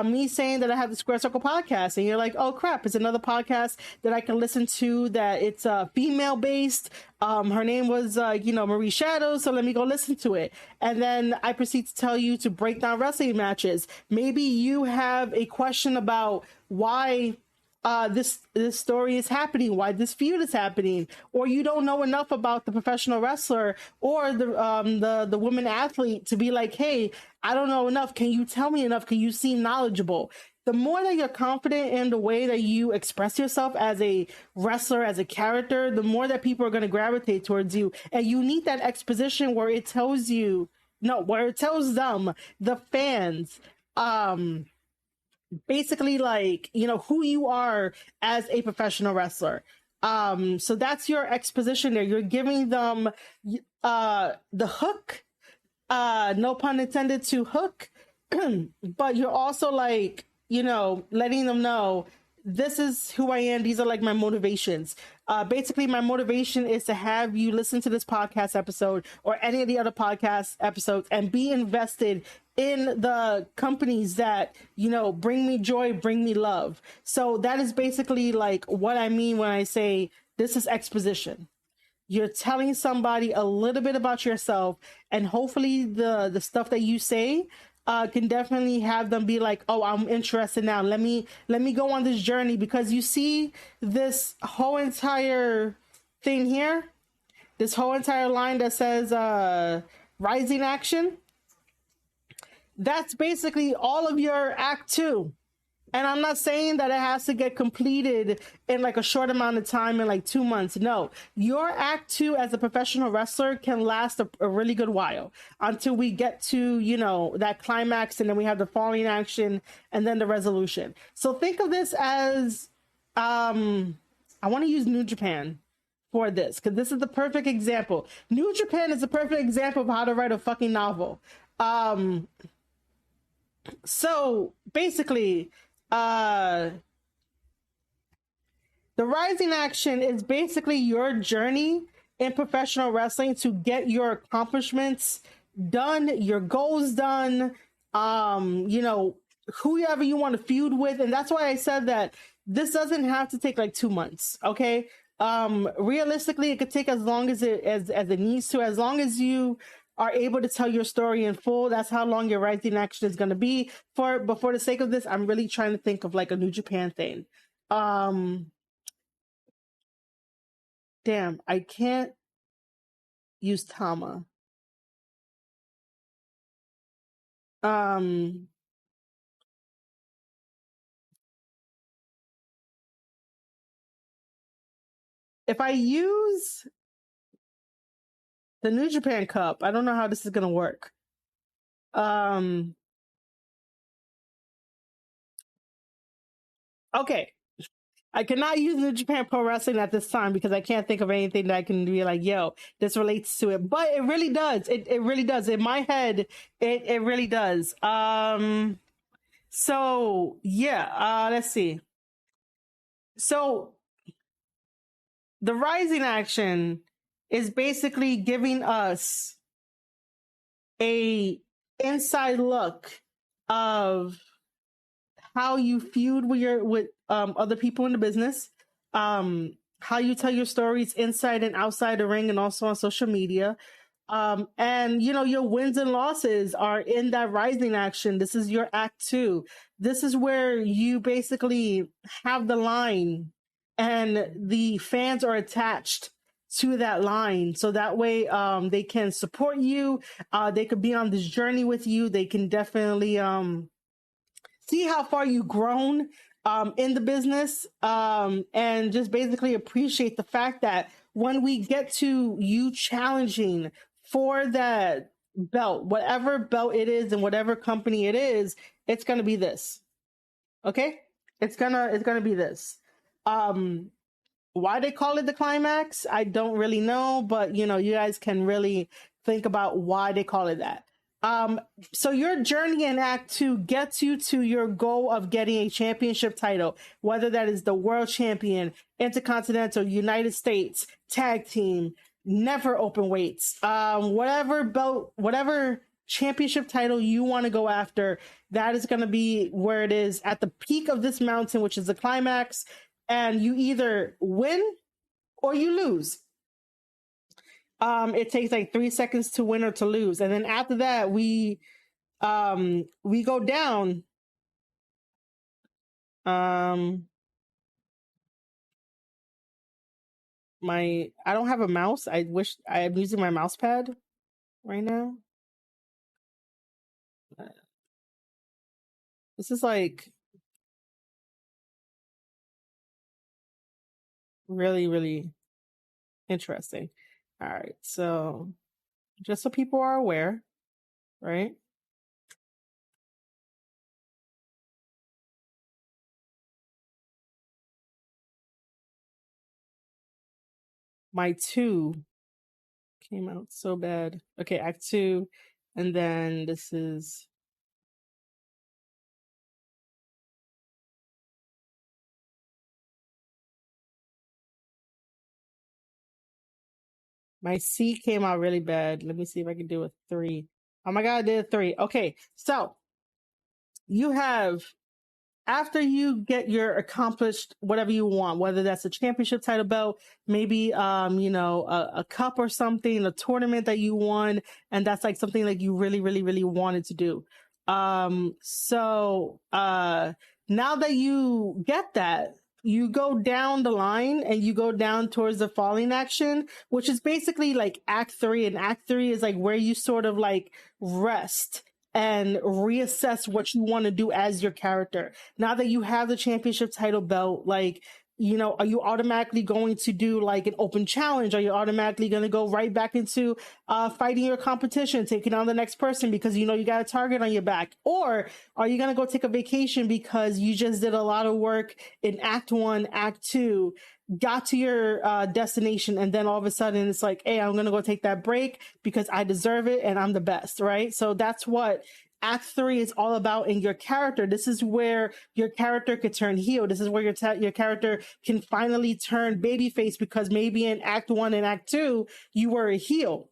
S1: Me saying that I have the Square Circle podcast, and you're like, oh crap, it's another podcast that I can listen to, that it's female based. Her name was Marie Shadows, so let me go listen to it. And then I proceed to tell you to break down wrestling matches. Maybe you have a question about why this story is happening, why this feud is happening, or you don't know enough about the professional wrestler or the woman athlete to be like, hey, I don't know enough. Can you tell me enough? Can you seem knowledgeable? The more that you're confident in the way that you express yourself as a wrestler, as a character, the more that people are going to gravitate towards you. And you need that exposition where it tells them, the fans, basically like, who you are as a professional wressler. So that's your exposition there. You're giving them the hook, no pun intended, to hook, but you're also like, letting them know, this is who I am. These are like my motivations. Basically, my motivation is to have you listen to this podcast episode or any of the other podcast episodes and be invested in the companies that, bring me joy, bring me love. So that is basically like what I mean when I say this is exposition. You're telling somebody a little bit about yourself, and hopefully the stuff that you say can definitely have them be like, oh, I'm interested now. Let me go on this journey, because you see this whole entire thing here, this whole entire line that says rising action. That's basically all of your act 2. And I'm not saying that it has to get completed in like a short amount of time in like 2 months. No, your act two as a professional wrestler can last a really good while until we get to, you know, that climax, and then we have the falling action and then the resolution. So think of this as, I want to use New Japan for this because this is the perfect example. New Japan is the perfect example of how to write a fucking novel. So basically, the rising action is basically your journey in professional wrestling to get your accomplishments done, your goals done, you know, whoever you want to feud with. And that's why I said that this doesn't have to take like 2 months. Okay. Realistically, it could take as long as it needs to, as long as you are able to tell your story in full. That's how long your rising action is going to be. But for the sake of this, I'm really trying to think of like a New Japan thing. Damn, I can't use Tama. If I use the New Japan Cup, I don't know how this is gonna work. Okay. I cannot use New Japan Pro Wrestling at this time because I can't think of anything that I can be like, yo, this relates to it. But it really does. It really does. In my head, it really does. So yeah, let's see. So the rising action is basically giving us a inside look of how you feud with other people in the business, how you tell your stories inside and outside the ring, and also on social media. And you know, your wins and losses are in that rising action. This is your act two. This is where you basically have the line and the fans are attached to that line. So that way, they can support you. They could be on this journey with you. They can definitely, see how far you've grown, in the business, and just basically appreciate the fact that when we get to you challenging for that belt, whatever belt it is and whatever company it is, it's gonna be this. Okay, it's gonna be this. Why they call it the climax, I don't really know, but you know, you guys can really think about why they call it that. So your journey in Act Two gets you to your goal of getting a championship title, whether that is the world champion, intercontinental, United States, tag team, never open weights, whatever belt, whatever championship title you want to go after, that is going to be where it is at the peak of this mountain, which is the climax. And you either win or you lose. It takes like 3 seconds to win or to lose, and then after that we go down. I don't have a mouse. I wish I'm using my mouse pad right now. This is like really, really interesting. All right, so just so people are aware, right? My two came out so bad. Okay, Act Two, and then this is my C came out really bad. Let me see if I can do a 3. Oh my god, I did a 3. Okay, so you have, after you get your accomplished whatever you want, whether that's a championship title belt, maybe you know, a cup or something, a tournament that you won, and that's like something like you really, really, really wanted to do. So now that you get that, you go down the line and you go down towards the falling action, which is basically like Act 3. And Act 3 is like where you sort of like rest and reassess what you want to do as your character. Now that you have the championship title belt, like, you know, are you automatically going to do like an open challenge? Are you automatically going to go right back into fighting your competition, taking on the next person because you know you got a target on your back? Or are you going to go take a vacation because you just did a lot of work in Act 1, Act 2, got to your destination, and then all of a sudden it's like, hey, I'm going to go take that break because I deserve it and I'm the best, right? So that's what Act 3 is all about in your character. This is where your character could turn heel. This is where your character can finally turn babyface, because maybe in Act 1 and Act 2, you were a heel.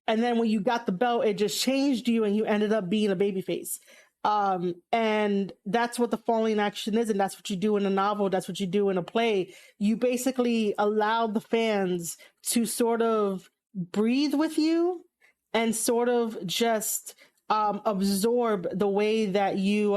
S1: And then when you got the belt, it just changed you and you ended up being a babyface. And that's what the falling action is. And that's what you do in a novel. That's what you do in a play. You basically allow the fans to sort of breathe with you and sort of just absorb the way that you,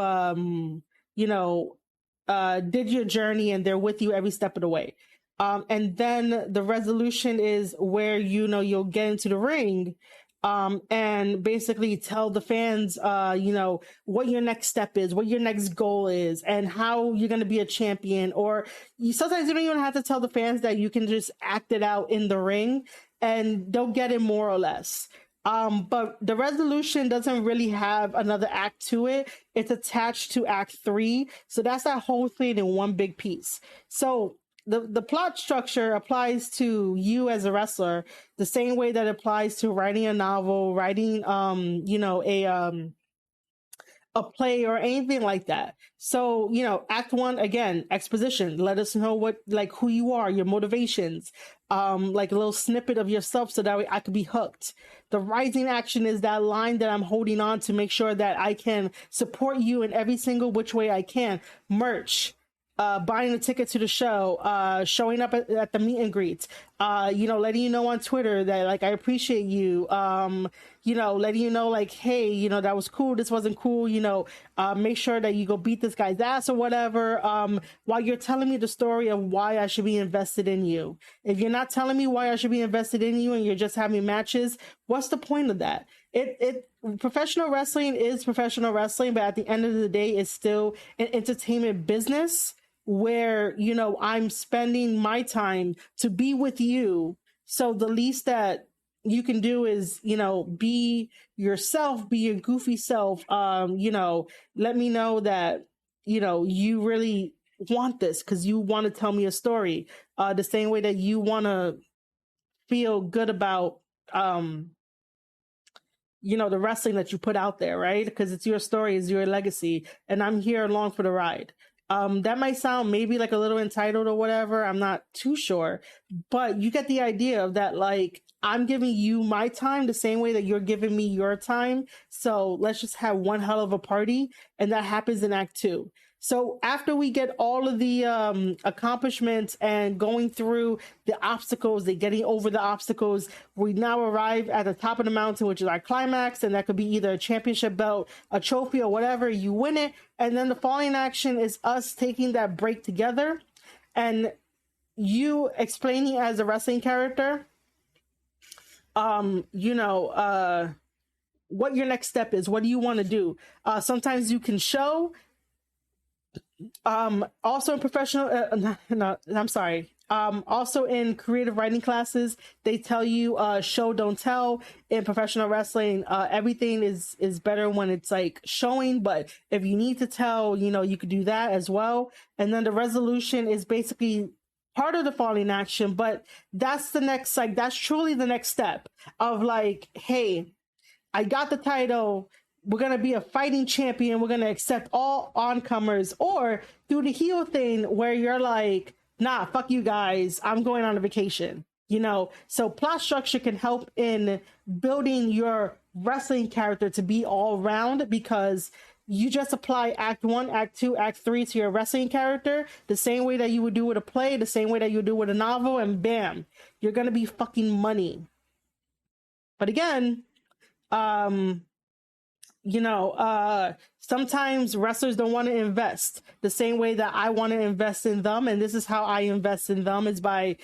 S1: did your journey, and they're with you every step of the way. And then the resolution is where, you know, you'll get into the ring, and basically tell the fans, what your next step is, what your next goal is, and how you're going to be a champion. Or sometimes you don't even have to tell the fans that. You can just act it out in the ring and they'll get it more or less. But the resolution doesn't really have another act to it. It's attached to Act 3. So that's that whole thing in one big piece. So the plot structure applies to you as a wrestler the same way that applies to writing a novel, writing, a play or anything like that. So, you know, Act 1, again, exposition. Let us know who you are, your motivations, like a little snippet of yourself so that way I could be hooked. The rising action is that line that I'm holding on to make sure that I can support you in every single which way I can. Merch, buying a ticket to the show, showing up at the meet and greet, letting you know on Twitter that, like, I appreciate you, letting you know, like, hey, that was cool, this wasn't cool, make sure that you go beat this guy's ass or whatever, while you're telling me the story of why I should be invested in you. If you're not telling me why I should be invested in you and you're just having matches, what's the point of that? Professional wrestling is professional wrestling, but at the end of the day, it's still an entertainment business where, I'm spending my time to be with you. So the least that you can do is, be yourself, be your goofy self. Let me know that, you really want this because you want to tell me a story, the same way that you want to feel good about, the wrestling that you put out there, right? Because it's your story, it's your legacy, and I'm here along for the ride. That might sound maybe like a little entitled or whatever. I'm not too sure, but you get the idea of that. Like, I'm giving you my time the same way that you're giving me your time. So let's just have one hell of a party. And that happens in Act 2. So after we get all of the accomplishments and going through the obstacles, getting over the obstacles, we now arrive at the top of the mountain, which is our climax. And that could be either a championship belt, a trophy, or whatever. You win it. And then the falling action is us taking that break together and you explaining as a wrestling character, what your next step is. What do you want to do? Sometimes you can show. Also in professional, also in creative writing classes, they tell you, show, don't tell. In professional wrestling, everything is better when it's like showing, but if you need to tell, you could do that as well. And then the resolution is basically part of the falling action, but that's that's truly the next step of like, hey, I got the title. We're going to be a fighting champion. We're going to accept all oncomers, or do the heel thing where you're like, nah, fuck you guys. I'm going on a vacation, So plot structure can help in building your wrestling character to be all round, because you just apply Act 1, Act 2, Act 3 to your wrestling character the same way that you would do with a play, the same way that you would do with a novel, and bam, you're going to be fucking money. But again, sometimes wrestlers don't want to invest the same way that I want to invest in them. And this is how I invest in them, is by,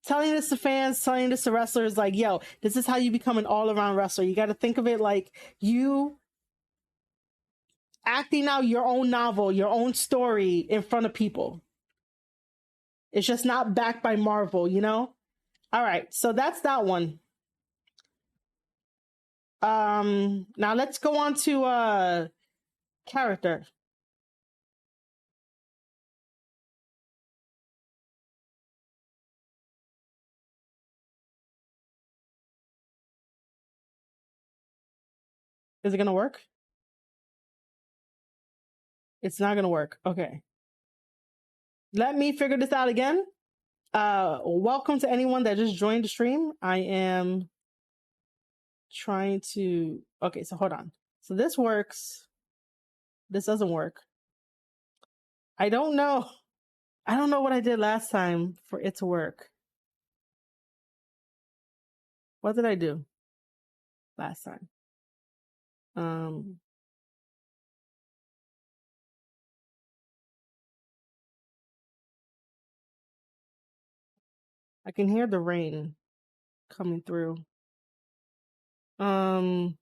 S1: telling this to fans, telling this to wrestlers, like, yo, this is how you become an all-around wrestler. You got to think of it like you acting out your own novel, your own story in front of people. It's just not backed by Marvel, you know? All right, so that's that one. Now let's go on to character. Is it gonna work? It's not gonna work. Okay. Let me figure this out again. Welcome to anyone that just joined the stream. I am trying to. Okay, so hold on. So this works. This doesn't work. I don't know. I don't know what I did last time for it to work. What did I do last time? I can hear the rain coming through. I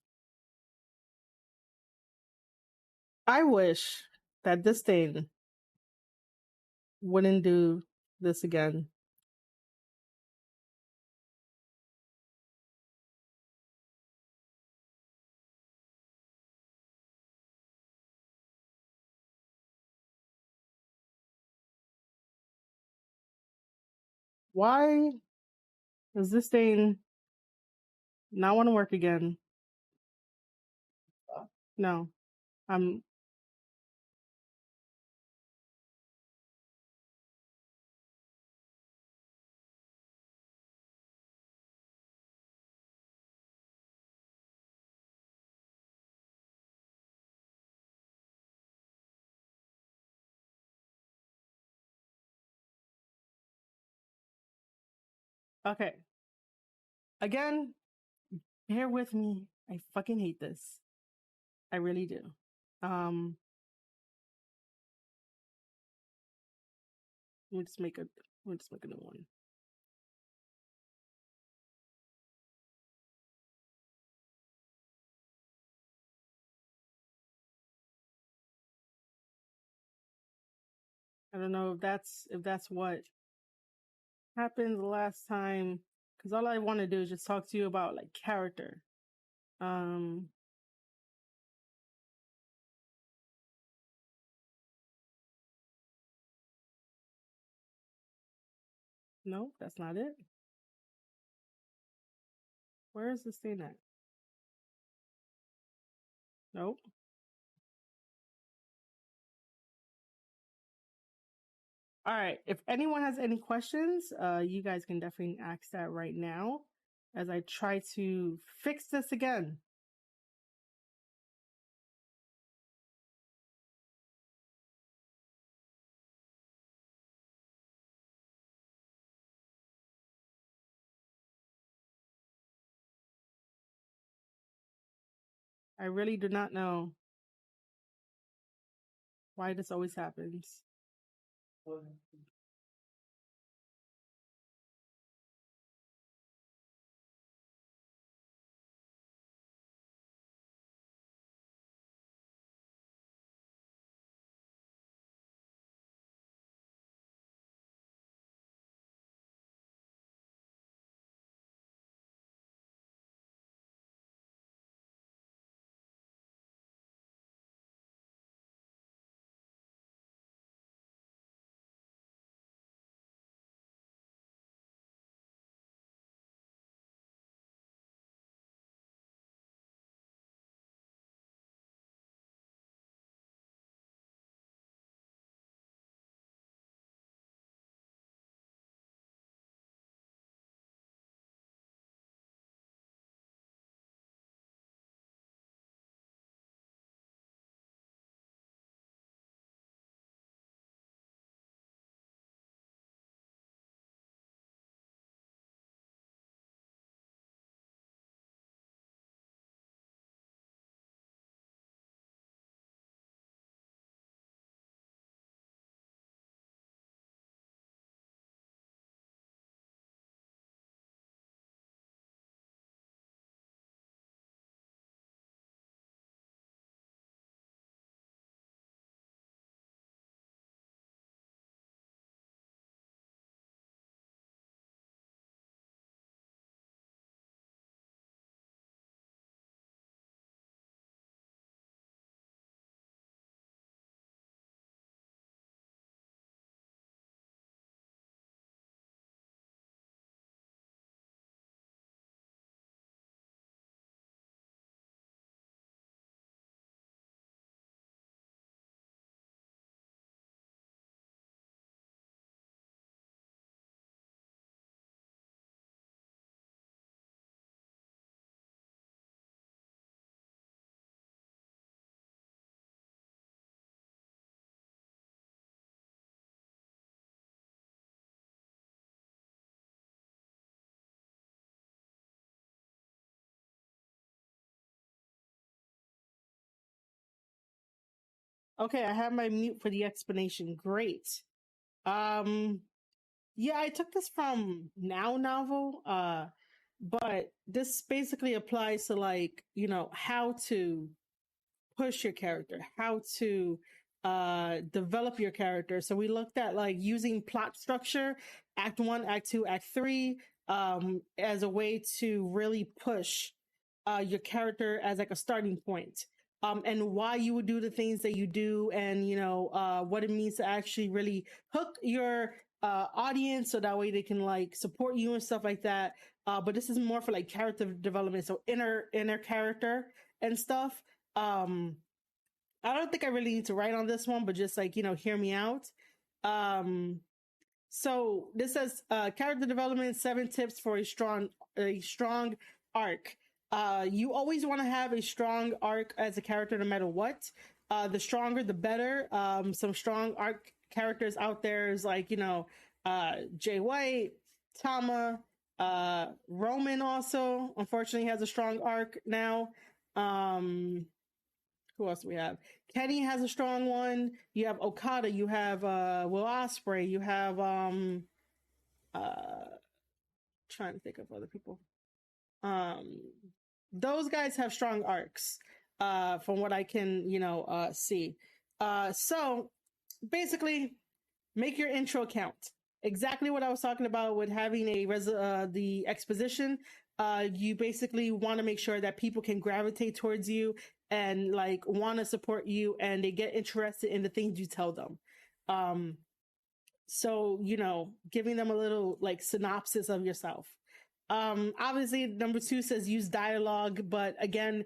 S1: wish that this thing wouldn't do this again. Why does this thing not want to work again? No, I'm. Okay. Again, bear with me. I fucking hate this. I really do. Let me just make a new one. I don't know if that's what happened the last time, because all I want to do is just talk to you about like character. No, that's not it. Where is this thing at? Nope. All right. If anyone has any questions, you guys can definitely ask that right now as I try to fix this again. I really do not know why this always happens. Okay, I have my mute for the explanation. Great. Um, yeah, I took this from Now Novel, but this basically applies to like, how to push your character, how to develop your character. So we looked at like using plot structure, act one, act two, act three, as a way to really push your character as like a starting point. And why you would do the things that you do, and what it means to actually really hook your audience, so that way they can like support you and stuff like that. But this is more for like character development, so inner character and stuff. um I don't think I really need to write on this one, but just like, hear me out. um so this says character development, 7 tips for a strong arc. You always want to have a strong arc as a character, no matter what. The stronger the better. Some strong arc characters out there is like, Jay White, Tama, Roman also unfortunately has a strong arc now. Who else do we have? Kenny has a strong one. You have Okada. You have Will Ospreay. You have uh trying to think of other people. Um those guys have strong arcs, from what I can see. So basically, make your intro count. Exactly what I was talking about with having the exposition. You basically want to make sure that people can gravitate towards you and like want to support you, and they get interested in the things you tell them. Um, so giving them a little like synopsis of yourself. Obviously, number 2 says use dialogue, but again,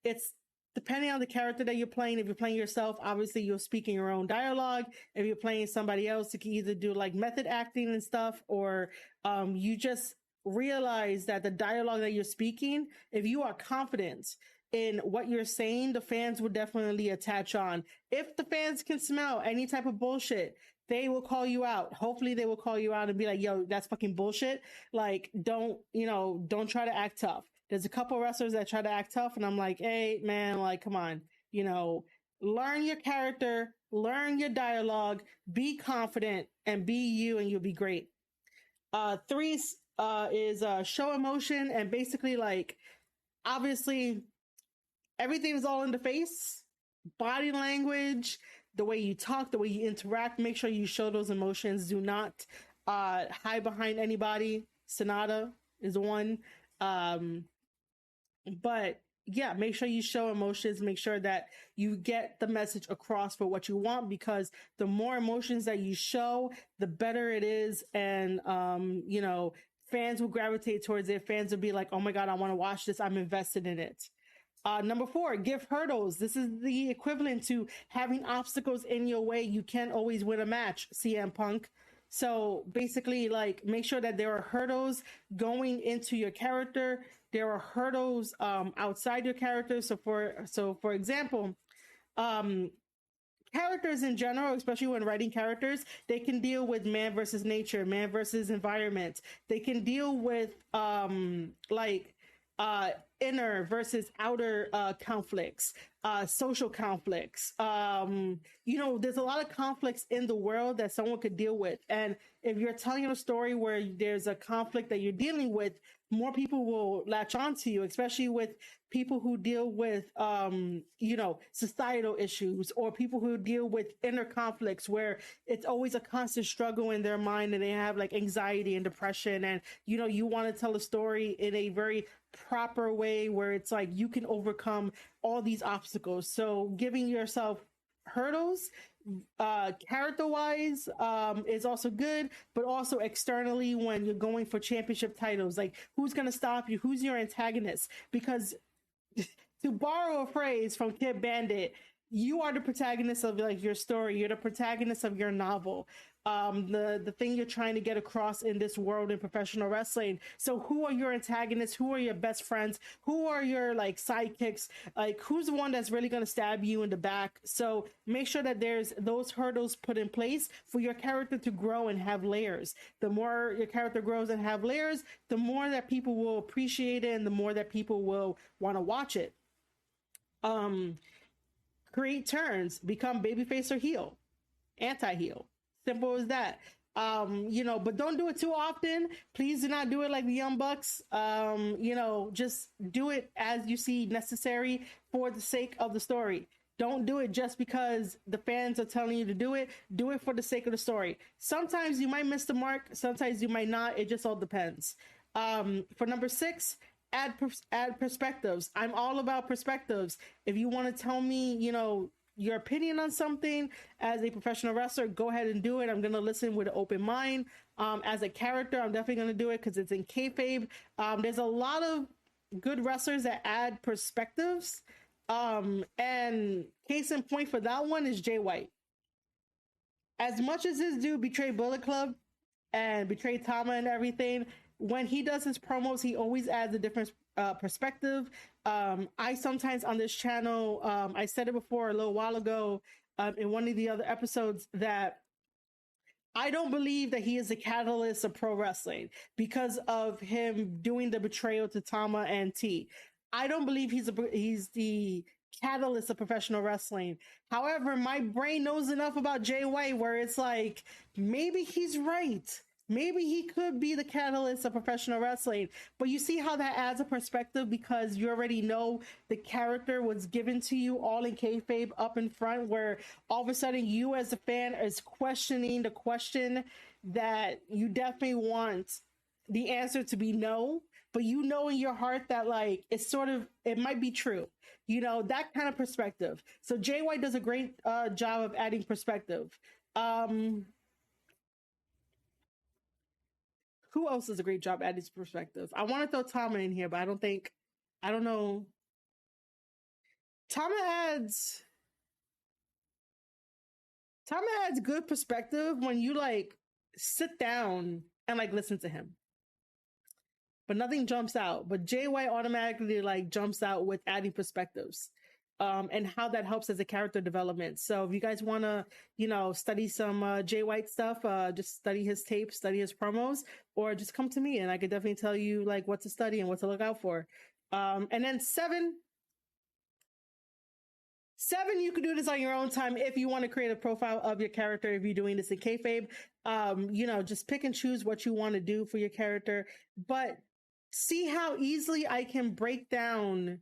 S1: it's depending on the character that you're playing. If you're playing yourself, obviously you'll speak in your own dialogue. If you're playing somebody else, you can either do like method acting and stuff, or you just realize that the dialogue that you're speaking, if you are confident in what you're saying, the fans will definitely attach on. If the fans can smell any type of bullshit, they will call you out. Hopefully they will call you out and be like, yo, that's fucking bullshit. Like, don't try to act tough. There's a couple wrestlers that try to act tough, and I'm like, hey, man, like, come on, learn your character, learn your dialogue, be confident, and be you, and you'll be great. 3 is show emotion, and basically, like, obviously, everything's all in the face, body language, the way you talk, the way you interact. Make sure you show those emotions. Do not hide behind anybody. Sonata is one. But yeah, make sure you show emotions. Make sure that you get the message across for what you want, because the more emotions that you show, the better it is. And fans will gravitate towards it. Fans will be like, oh my god, I want to watch this, I'm invested in it. Number 4, give hurdles. This is the equivalent to having obstacles in your way. You can't always win a match, CM Punk. So basically, like, make sure that there are hurdles going into your character. There are hurdles outside your character. So for example, characters in general, especially when writing characters, they can deal with man versus nature, man versus environment. They can deal with inner versus outer conflicts, social conflicts. There's a lot of conflicts in the world that someone could deal with. And if you're telling a story where there's a conflict that you're dealing with, more people will latch on to you, especially with people who deal with, societal issues, or people who deal with inner conflicts where it's always a constant struggle in their mind, and they have like anxiety and depression. And, you want to tell a story in a very proper way where it's like you can overcome all these obstacles. So giving yourself hurdles, character wise, is also good, but also externally when you're going for championship titles, like who's going to stop you, who's your antagonist. Because to borrow a phrase from Kid Bandit, you are the protagonist of like your story, you're the protagonist of your novel, the thing you're trying to get across in this world in professional wrestling. So who are your antagonists? Who are your best friends? Who are your like sidekicks? Like, who's the one that's really going to stab you in the back? So make sure that there's those hurdles put in place for your character to grow and have layers. The more your character grows and have layers, the more that people will appreciate it, and the more that people will want to watch it. create turns, become babyface or heel, anti-heel. Simple as that. But don't do it too often. Please do not do it like the Young Bucks. Just do it as you see necessary for the sake of the story. Don't do it just because the fans are telling you to do it. Do it for the sake of the story. Sometimes you might miss the mark. Sometimes you might not. It just all depends. For number 6, add perspectives. I'm all about perspectives. If you want to tell me, your opinion on something as a professional wrestler, go ahead and do it. I'm going to listen with an open mind. As a character, I'm definitely going to do it because it's in kayfabe. There's a lot of good wrestlers that add perspectives. And case in point for that one is Jay White. As much as this dude betrayed Bullet Club and betrayed Tama and everything, when he does his promos, he always adds a different perspective. I sometimes on this channel, I said it before a little while ago in one of the other episodes, that I don't believe that he is the catalyst of pro wrestling because of him doing the betrayal to Tama and T. I don't believe he's the catalyst of professional wrestling. However, my brain knows enough about Jay White where it's like, maybe he's right. Maybe he could be the catalyst of professional wrestling. But you see how that adds a perspective because you already know the character was given to you all in kayfabe up in front, where all of a sudden you as a fan is questioning the question that you definitely want the answer to be no, but you know in your heart that like it might be true. That kind of perspective. So Jay White does a great job of adding perspective. Who else does a great job adding perspective? I want to throw Tama in here, but I don't know. Tama adds good perspective when you like sit down and like listen to him. But nothing jumps out. But Jay White automatically like jumps out with adding perspectives. And how that helps as a character development. So if you guys want to, study some Jay White stuff, just study his tapes, study his promos, or just come to me and I could definitely tell you like what to study and what to look out for. And then 7, you can do this on your own time if you want to create a profile of your character. If you're doing this in kayfabe, just pick and choose what you want to do for your character. But see how easily I can break down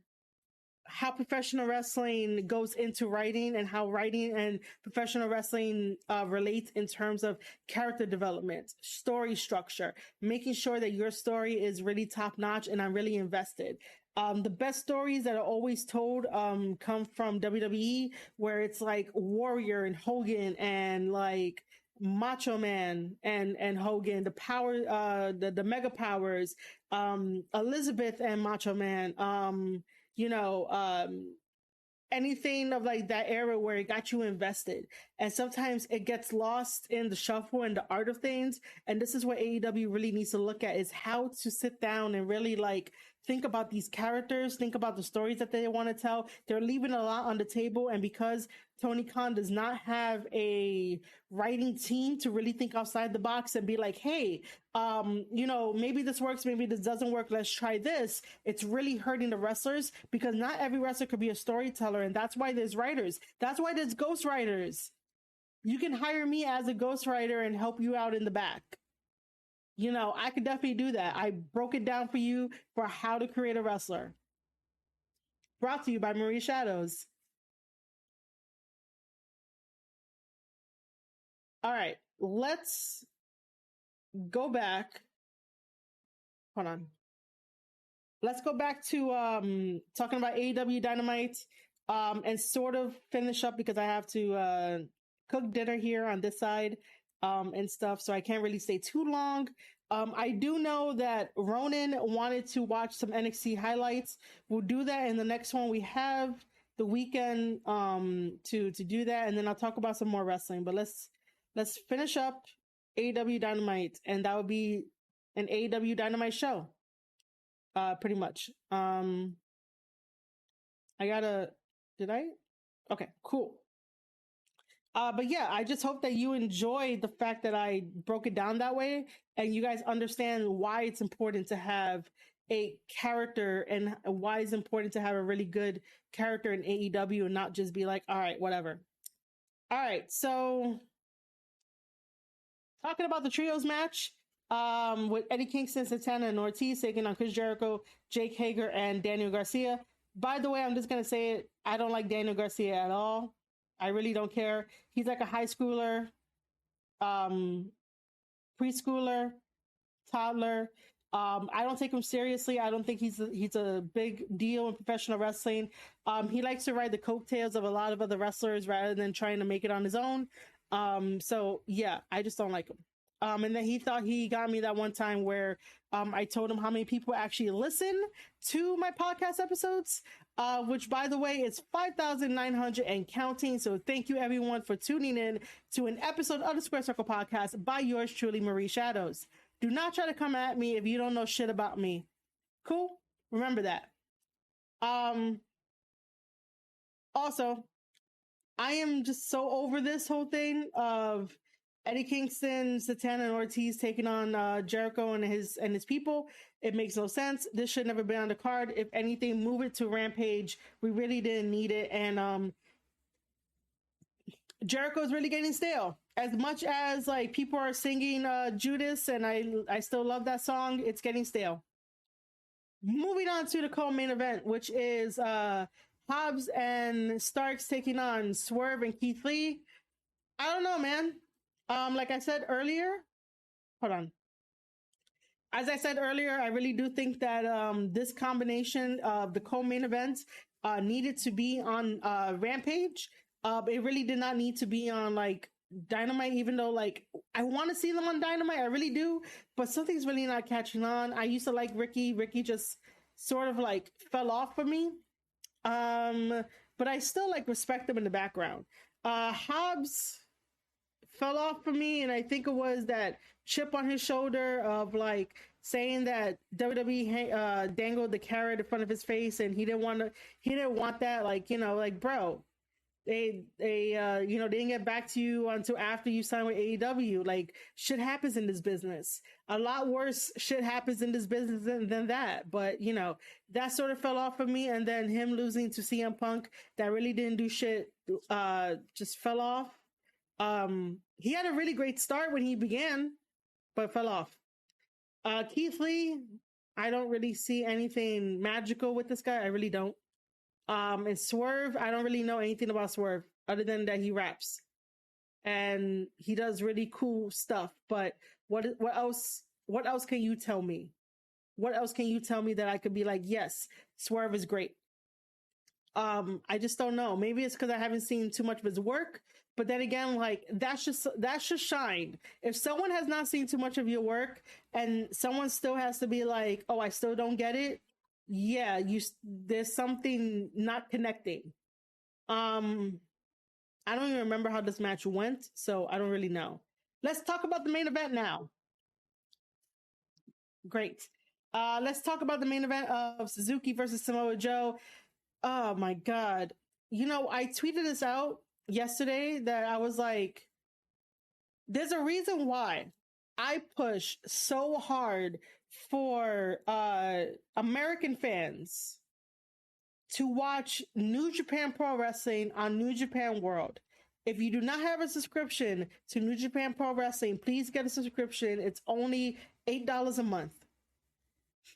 S1: how professional wrestling goes into writing and how writing and professional wrestling relates in terms of character development, story structure, making sure that your story is really top notch and I'm really invested. The best stories that are always told come from WWE, where it's like Warrior and Hogan and like Macho Man and Hogan, the power, the mega powers, Elizabeth and Macho Man, anything of like that era where it got you invested. And sometimes it gets lost in the shuffle and the art of things. And this is what AEW really needs to look at, is how to sit down and really like think about these characters, think about the stories that they want to tell. They're leaving a lot on the table. And because Tony Khan does not have a writing team to really think outside the box and be like, hey, maybe this works, maybe this doesn't work, let's try this. It's really hurting the wrestlers because not every wrestler could be a storyteller. And that's why there's writers. That's why there's ghostwriters. You can hire me as a ghostwriter and help you out in the back. I could definitely do that. I broke it down for you for how to create a wrestler. Brought to you by Marie Shadows. All right, let's go back. Hold on. Let's go back to talking about AEW Dynamite and sort of finish up because I have to cook dinner here on this side and stuff, so I can't really stay too long. I do know that Ronan wanted to watch some NXT highlights. We'll do that in the next one. We have the weekend to do that, and then I'll talk about some more wrestling. But let's finish up AEW Dynamite, and that would be an AEW Dynamite show, pretty much. Did I? Okay, cool. But yeah, I just hope that you enjoy the fact that I broke it down that way and you guys understand why it's important to have a character and why it's important to have a really good character in AEW and not just be like, all right, whatever. All right, so talking about the trios match with Eddie Kingston, Santana, and Ortiz taking on Chris Jericho, Jake Hager, and Daniel Garcia. By the way, I'm just going to say it. I don't like Daniel Garcia at all. I really don't care. He's like a high schooler, preschooler, toddler. I don't take him seriously. I don't think he's a big deal in professional wrestling. He likes to ride the coattails of a lot of other wrestlers rather than trying to make it on his own. So yeah, I just don't like him. And then he thought he got me that one time where I told him how many people actually listen to my podcast episodes, which, by the way, is 5,900 and counting. So thank you, everyone, for tuning in to an episode of the Square Circle Podcast by yours truly, Marie Shadows. Do not try to come at me if you don't know shit about me. Cool? Remember that. Also, I am just so over this whole thing of Eddie Kingston, Santana, and Ortiz taking on Jericho and his people. It makes no sense. This should never be on the card. If anything, move it to Rampage. We really didn't need it. And Jericho's really getting stale. As much as like people are singing Judas, and I still love that song, it's getting stale. Moving on to the co-main event, which is Hobbs and Starks taking on Swerve and Keith Lee. I don't know, man. Like I said earlier, hold on. As I said earlier, I really do think that this combination of the co-main events needed to be on Rampage. It really did not need to be on like Dynamite, even though like I want to see them on Dynamite. I really do, but something's really not catching on. I used to like Ricky. Ricky just sort of like fell off for me. But I still like respect them in the background. Hobbs fell off for me, and I think it was that chip on his shoulder of like saying that WWE dangled the carrot in front of his face, and he didn't want that. Like, you know, like, bro, they didn't get back to you until after you signed with AEW. Like, shit happens in this business. A lot worse shit happens in this business than that. But, you know, that sort of fell off for me. And then him losing to CM Punk, that really didn't do shit, just fell off. He had a really great start when he began, but fell off. Keith Lee, I don't really see anything magical with this guy. I really don't. And Swerve, I don't really know anything about Swerve other than that he raps and he does really cool stuff. But what else can you tell me? What else can you tell me that I could be like, yes, Swerve is great? I just don't know. Maybe it's because I haven't seen too much of his work. But then again, like that's just shine. If someone has not seen too much of your work and someone still has to be like, oh, I still don't get it. Yeah, there's something not connecting. I don't even remember how this match went, so I don't really know. Let's talk about the main event now. Great. Let's talk about the main event of Suzuki versus Samoa Joe. Oh my God. You know, I tweeted this out yesterday that I was like, there's a reason why I push so hard for American fans to watch New Japan Pro Wrestling on New Japan World. If you do not have a subscription to New Japan Pro Wrestling, please get a subscription. It's only $8 a month,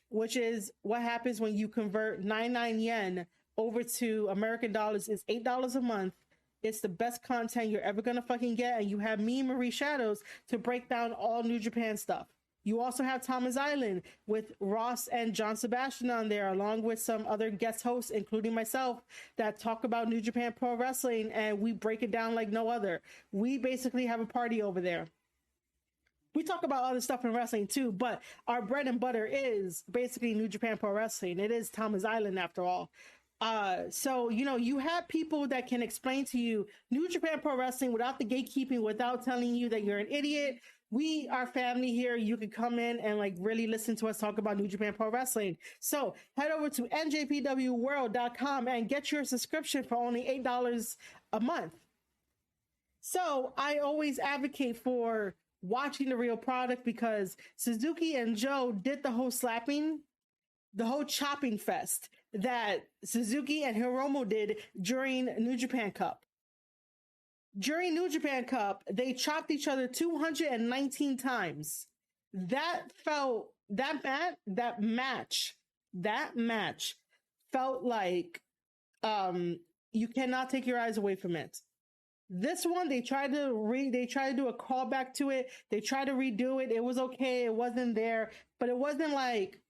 S1: which is what happens when you convert 99 yen over to American dollars. Is $8 a month. It's the best content you're ever gonna fucking get, and you have me, Marie Shadows, to break down all New Japan stuff. You also have Thomas Island with Ross and John Sebastian on there, along with some other guest hosts, including myself, that talk about New Japan Pro Wrestling, and we break it down like no other. We basically have a party over there. We talk about other stuff in wrestling too, but our bread and butter is basically New Japan Pro Wrestling. It is Thomas Island after all. So, you know, you have people that can explain to you New Japan Pro Wrestling without the gatekeeping, without telling you that you're an idiot. We are family here. You can come in and like really listen to us talk about New Japan Pro Wrestling. So head over to njpwworld.com and get your subscription for only $8 a month. So I always advocate for watching the real product, because Suzuki and Joe did the whole slapping the whole chopping fest that Suzuki and Hiromu did during New Japan Cup. During New Japan Cup, they chopped each other 219 times. That match felt like you cannot take your eyes away from it. This one, they tried to do a callback to it. They tried to redo it. It was okay. It wasn't there, but it wasn't like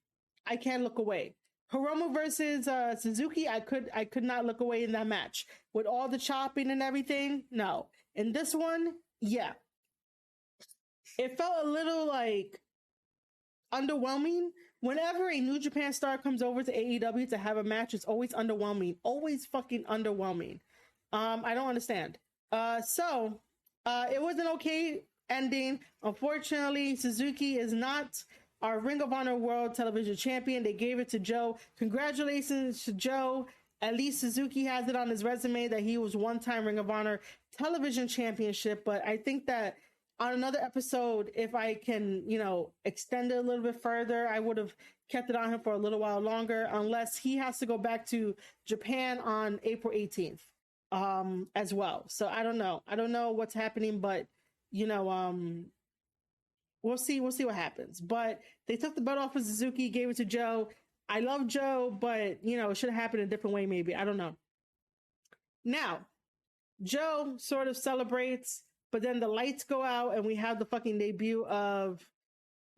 S1: I can't look away. Hiromu versus Suzuki, I could not look away in that match with all the chopping and everything. No, in this one, yeah, it felt a little like underwhelming. Whenever a New Japan star comes over to AEW to have a match, it's always underwhelming, always fucking underwhelming. I don't understand. So it was an okay ending. Unfortunately, Suzuki is not our Ring of Honor World Television Champion. They gave it to Joe. Congratulations to Joe. At least Suzuki has it on his resume that he was one-time Ring of Honor Television Championship. But I think that on another episode, if I can, extend it a little bit further, I would have kept it on him for a little while longer, unless he has to go back to Japan on April 18th as well. So I don't know. I don't know what's happening, but we'll see what happens. But they took the belt off of Suzuki, gave it to Joe. I love Joe, but it should have happened a different way, maybe. I don't know. Now, Joe sort of celebrates, but then the lights go out and we have the fucking debut of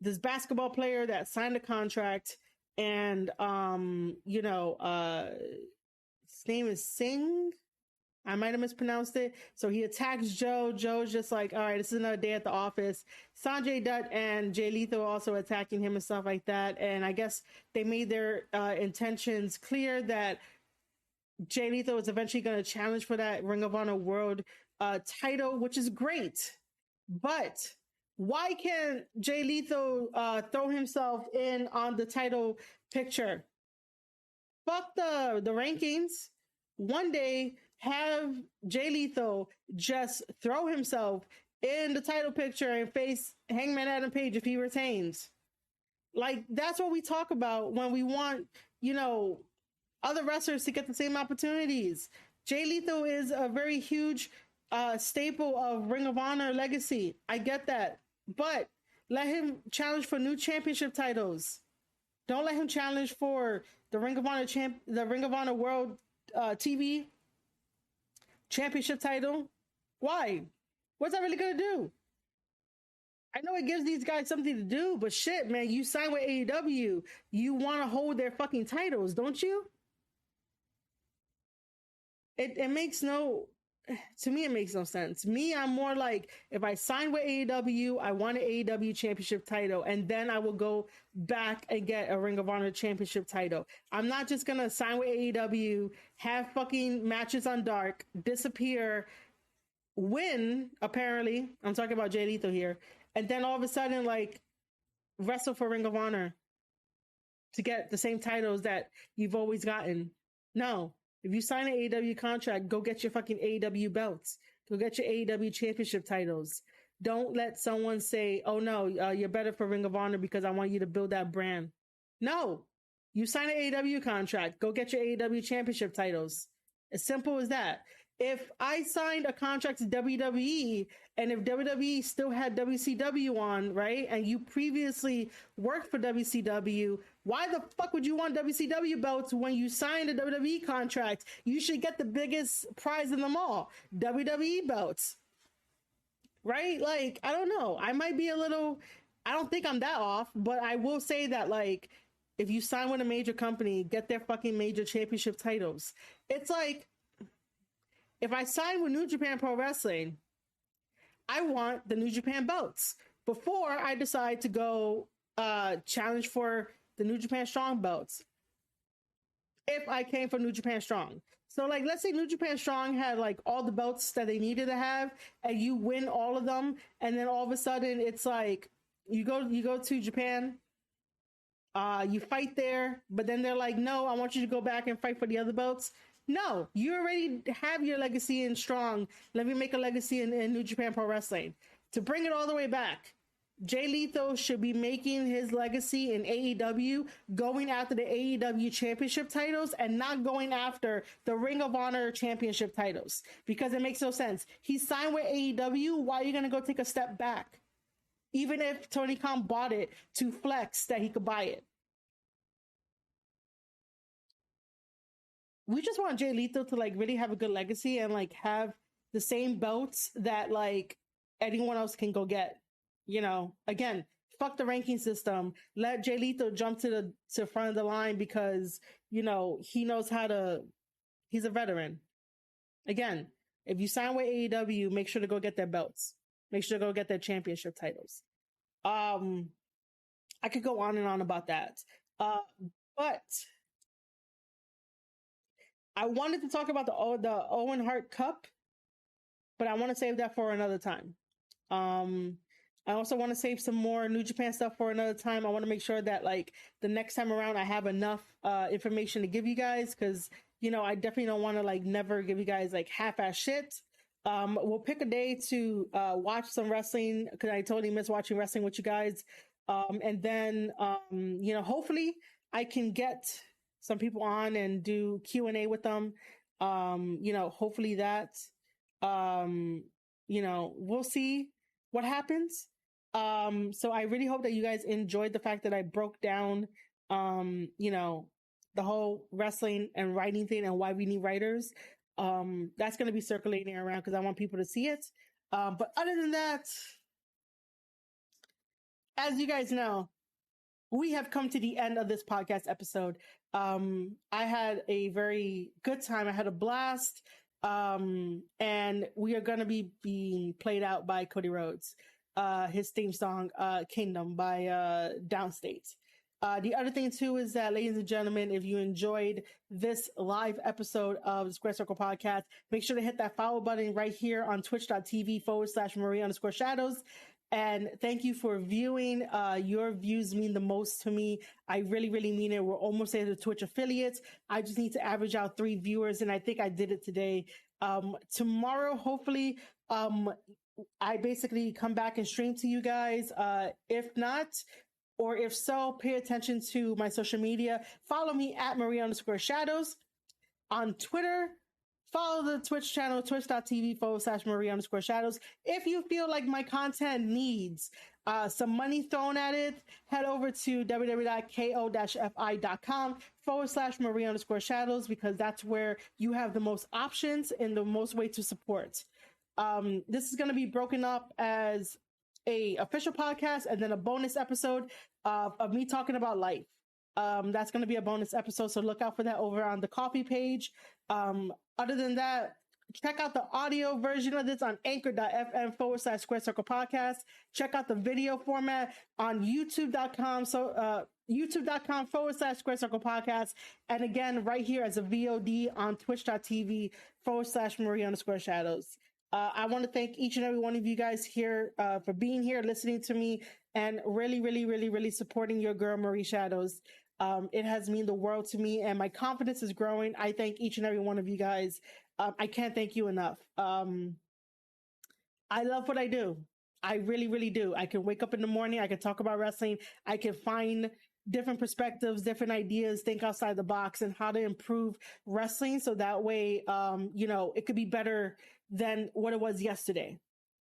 S1: this basketball player that signed a contract, and his name is Singh. I might have mispronounced it. So he attacks Joe. Joe's just like, all right, this is another day at the office. Sanjay Dutt and Jay Lethal also attacking him and stuff like that. And I guess they made their intentions clear that Jay Lethal is eventually going to challenge for that Ring of Honor World title, which is great. But why can't Jay Lethal throw himself in on the title picture? Fuck the rankings. One day, have Jay Lethal just throw himself in the title picture and face Hangman Adam Page if he retains. Like, that's what we talk about when we want, other wrestlers to get the same opportunities. Jay Lethal is a very huge staple of Ring of Honor legacy. I get that. But let him challenge for new championship titles. Don't let him challenge for the Ring of Honor World TV championship title. Why? What's that really gonna do? I know it gives these guys something to do, but shit, man, you sign with AEW, you want to hold their fucking titles, don't you? It makes no, to me, it makes no sense. Me, I'm more like, if I sign with AEW, I want an AEW championship title, and then I will go back and get a Ring of Honor championship title. I'm not just gonna sign with AEW, have fucking matches on Dark, disappear, win, apparently, I'm talking about Jay Lethal here, and then all of a sudden, like, wrestle for Ring of Honor to get the same titles that you've always gotten. No. If you sign an AEW contract, go get your fucking AEW belts. Go get your AEW championship titles. Don't let someone say, oh no, you're better for Ring of Honor because I want you to build that brand. No. You sign an AEW contract, go get your AEW championship titles. As simple as that. If I signed a contract to WWE, and if WWE still had WCW on, right, and you previously worked for WCW, why the fuck would you want WCW belts when you signed a WWE contract? You should get the biggest prize in them all, WWE belts, right? Like, I don't know. I might be I don't think I'm that off, but I will say that, like, if you sign with a major company, get their fucking major championship titles. It's like, if I sign with New Japan Pro Wrestling, I want the New Japan belts before I decide to go challenge for the New Japan Strong belts. If I came from New Japan Strong. So, like, let's say New Japan Strong had, like, all the belts that they needed to have, and you win all of them, and then all of a sudden it's like, you go to Japan, you fight there, but then they're like, no, I want you to go back and fight for the other belts. No, you already have your legacy in Strong. Let me make a legacy in New Japan Pro Wrestling. To bring it all the way back, Jay Lethal should be making his legacy in AEW, going after the AEW championship titles and not going after the Ring of Honor championship titles, because it makes no sense. He signed with AEW. Why are you going to go take a step back? Even if Tony Khan bought it to flex that he could buy it. We just want Jay Lethal to like really have a good legacy and like have the same belts that like anyone else can go get. You know, again, fuck the ranking system. Let Jay Lethal jump to the front of the line because, you know, he knows how to, he's a veteran. Again, if you sign with AEW, make sure to go get their belts. Make sure to go get their championship titles. I could go on and on about that. But I wanted to talk about the Owen Hart Cup, but I want to save that for another time. I also want to save some more New Japan stuff for another time. I want to make sure that like the next time around I have enough information to give you guys, because you know I definitely don't want to like never give you guys like half-ass shit. We'll pick a day to watch some wrestling, because I totally miss watching wrestling with you guys. And then you know, hopefully I can get some people on and do Q&A with them. You know, hopefully that you know, we'll see what happens. So I really hope that you guys enjoyed the fact that I broke down, you know, the whole wrestling and writing thing and why we need writers. That's going to be circulating around because I want people to see it. But other than that, as you guys know, we have come to the end of this podcast episode. I had a very good time. I had a blast. And we are going to be being played out by Cody Rhodes. His theme song, Kingdom by Downstate. The other thing too is that, ladies and gentlemen, if you enjoyed this live episode of the Square Circle Podcast, make sure to hit that follow button right here on twitch.tv/Marie_shadows. And thank you for viewing. Your views mean the most to me. I really, really mean it. We're almost at the Twitch affiliates. I just need to average out 3 viewers, and I think I did it today. Tomorrow, hopefully, I basically come back and stream to you guys. If not, or if so, pay attention to my social media. Follow me at Marie_shadows on Twitter. Follow the Twitch channel, twitch.tv/Marie_shadows. If you feel like my content needs some money thrown at it, head over to www.ko-fi.com/Marie_shadows, because that's where you have the most options and the most way to support. This is going to be broken up as a official podcast and then a bonus episode of me talking about life. That's going to be a bonus episode, so look out for that over on the Coffee page. Other than that, check out the audio version of this on anchor.fm/Square Circle Podcast. Check out the video format on youtube.com. So, youtube.com/Square Circle Podcast. And again, right here as a VOD on twitch.tv/Marie_shadows. I want to thank each and every one of you guys here for being here, listening to me, and really, really, really, really supporting your girl, Marie Shadows. It has meant the world to me, and my confidence is growing. I thank each and every one of you guys. I can't thank you enough. I love what I do. I really, really do. I can wake up in the morning. I can talk about wrestling. I can find different perspectives, different ideas, think outside the box, and how to improve wrestling. So that way, you know, it could be better than what it was yesterday.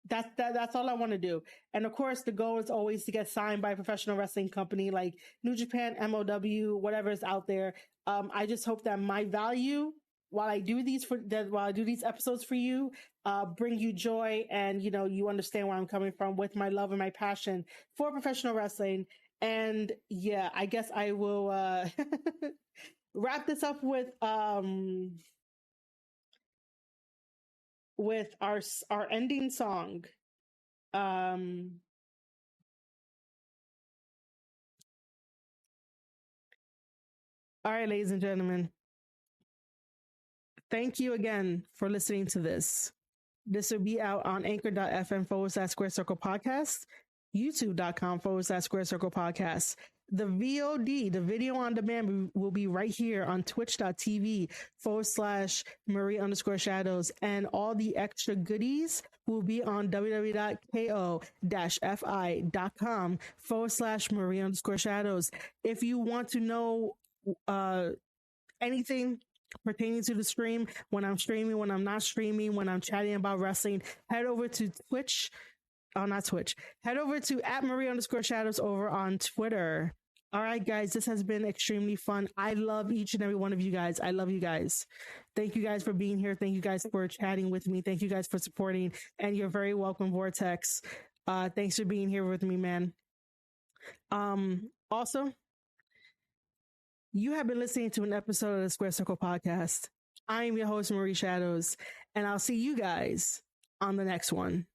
S1: That's all I want to do. And of course, the goal is always to get signed by a professional wrestling company like New Japan, MOW, whatever is out there. I just hope that my value, while I do these episodes for you, bring you joy, and you know, you understand where I'm coming from with my love and my passion for professional wrestling. And yeah, I guess I will wrap this up with our ending song. All right, ladies and gentlemen, thank you again for listening to this. This will be out on anchor.fm/Square Circle Podcast, youtube.com/Square Circle Podcast. the VOD, the video on demand, will be right here on twitch.tv/Marie_Shadows. And all the extra goodies will be on www.ko-fi.com/Marie_Shadows. If you want to know anything pertaining to the stream, when I'm streaming, when I'm not streaming, when I'm chatting about wrestling, head over to Twitch. Oh, not Twitch. Head over to @Marie_Shadows over on Twitter. All right, guys, this has been extremely fun. I love each and every one of you guys. I love you guys. Thank you guys for being here. Thank you guys for chatting with me. Thank you guys for supporting. And you're very welcome, Vortex. Thanks for being here with me, man. Also, you have been listening to an episode of the Square Circle Podcast. I am your host, Marie Shadows, and I'll see you guys on the next one.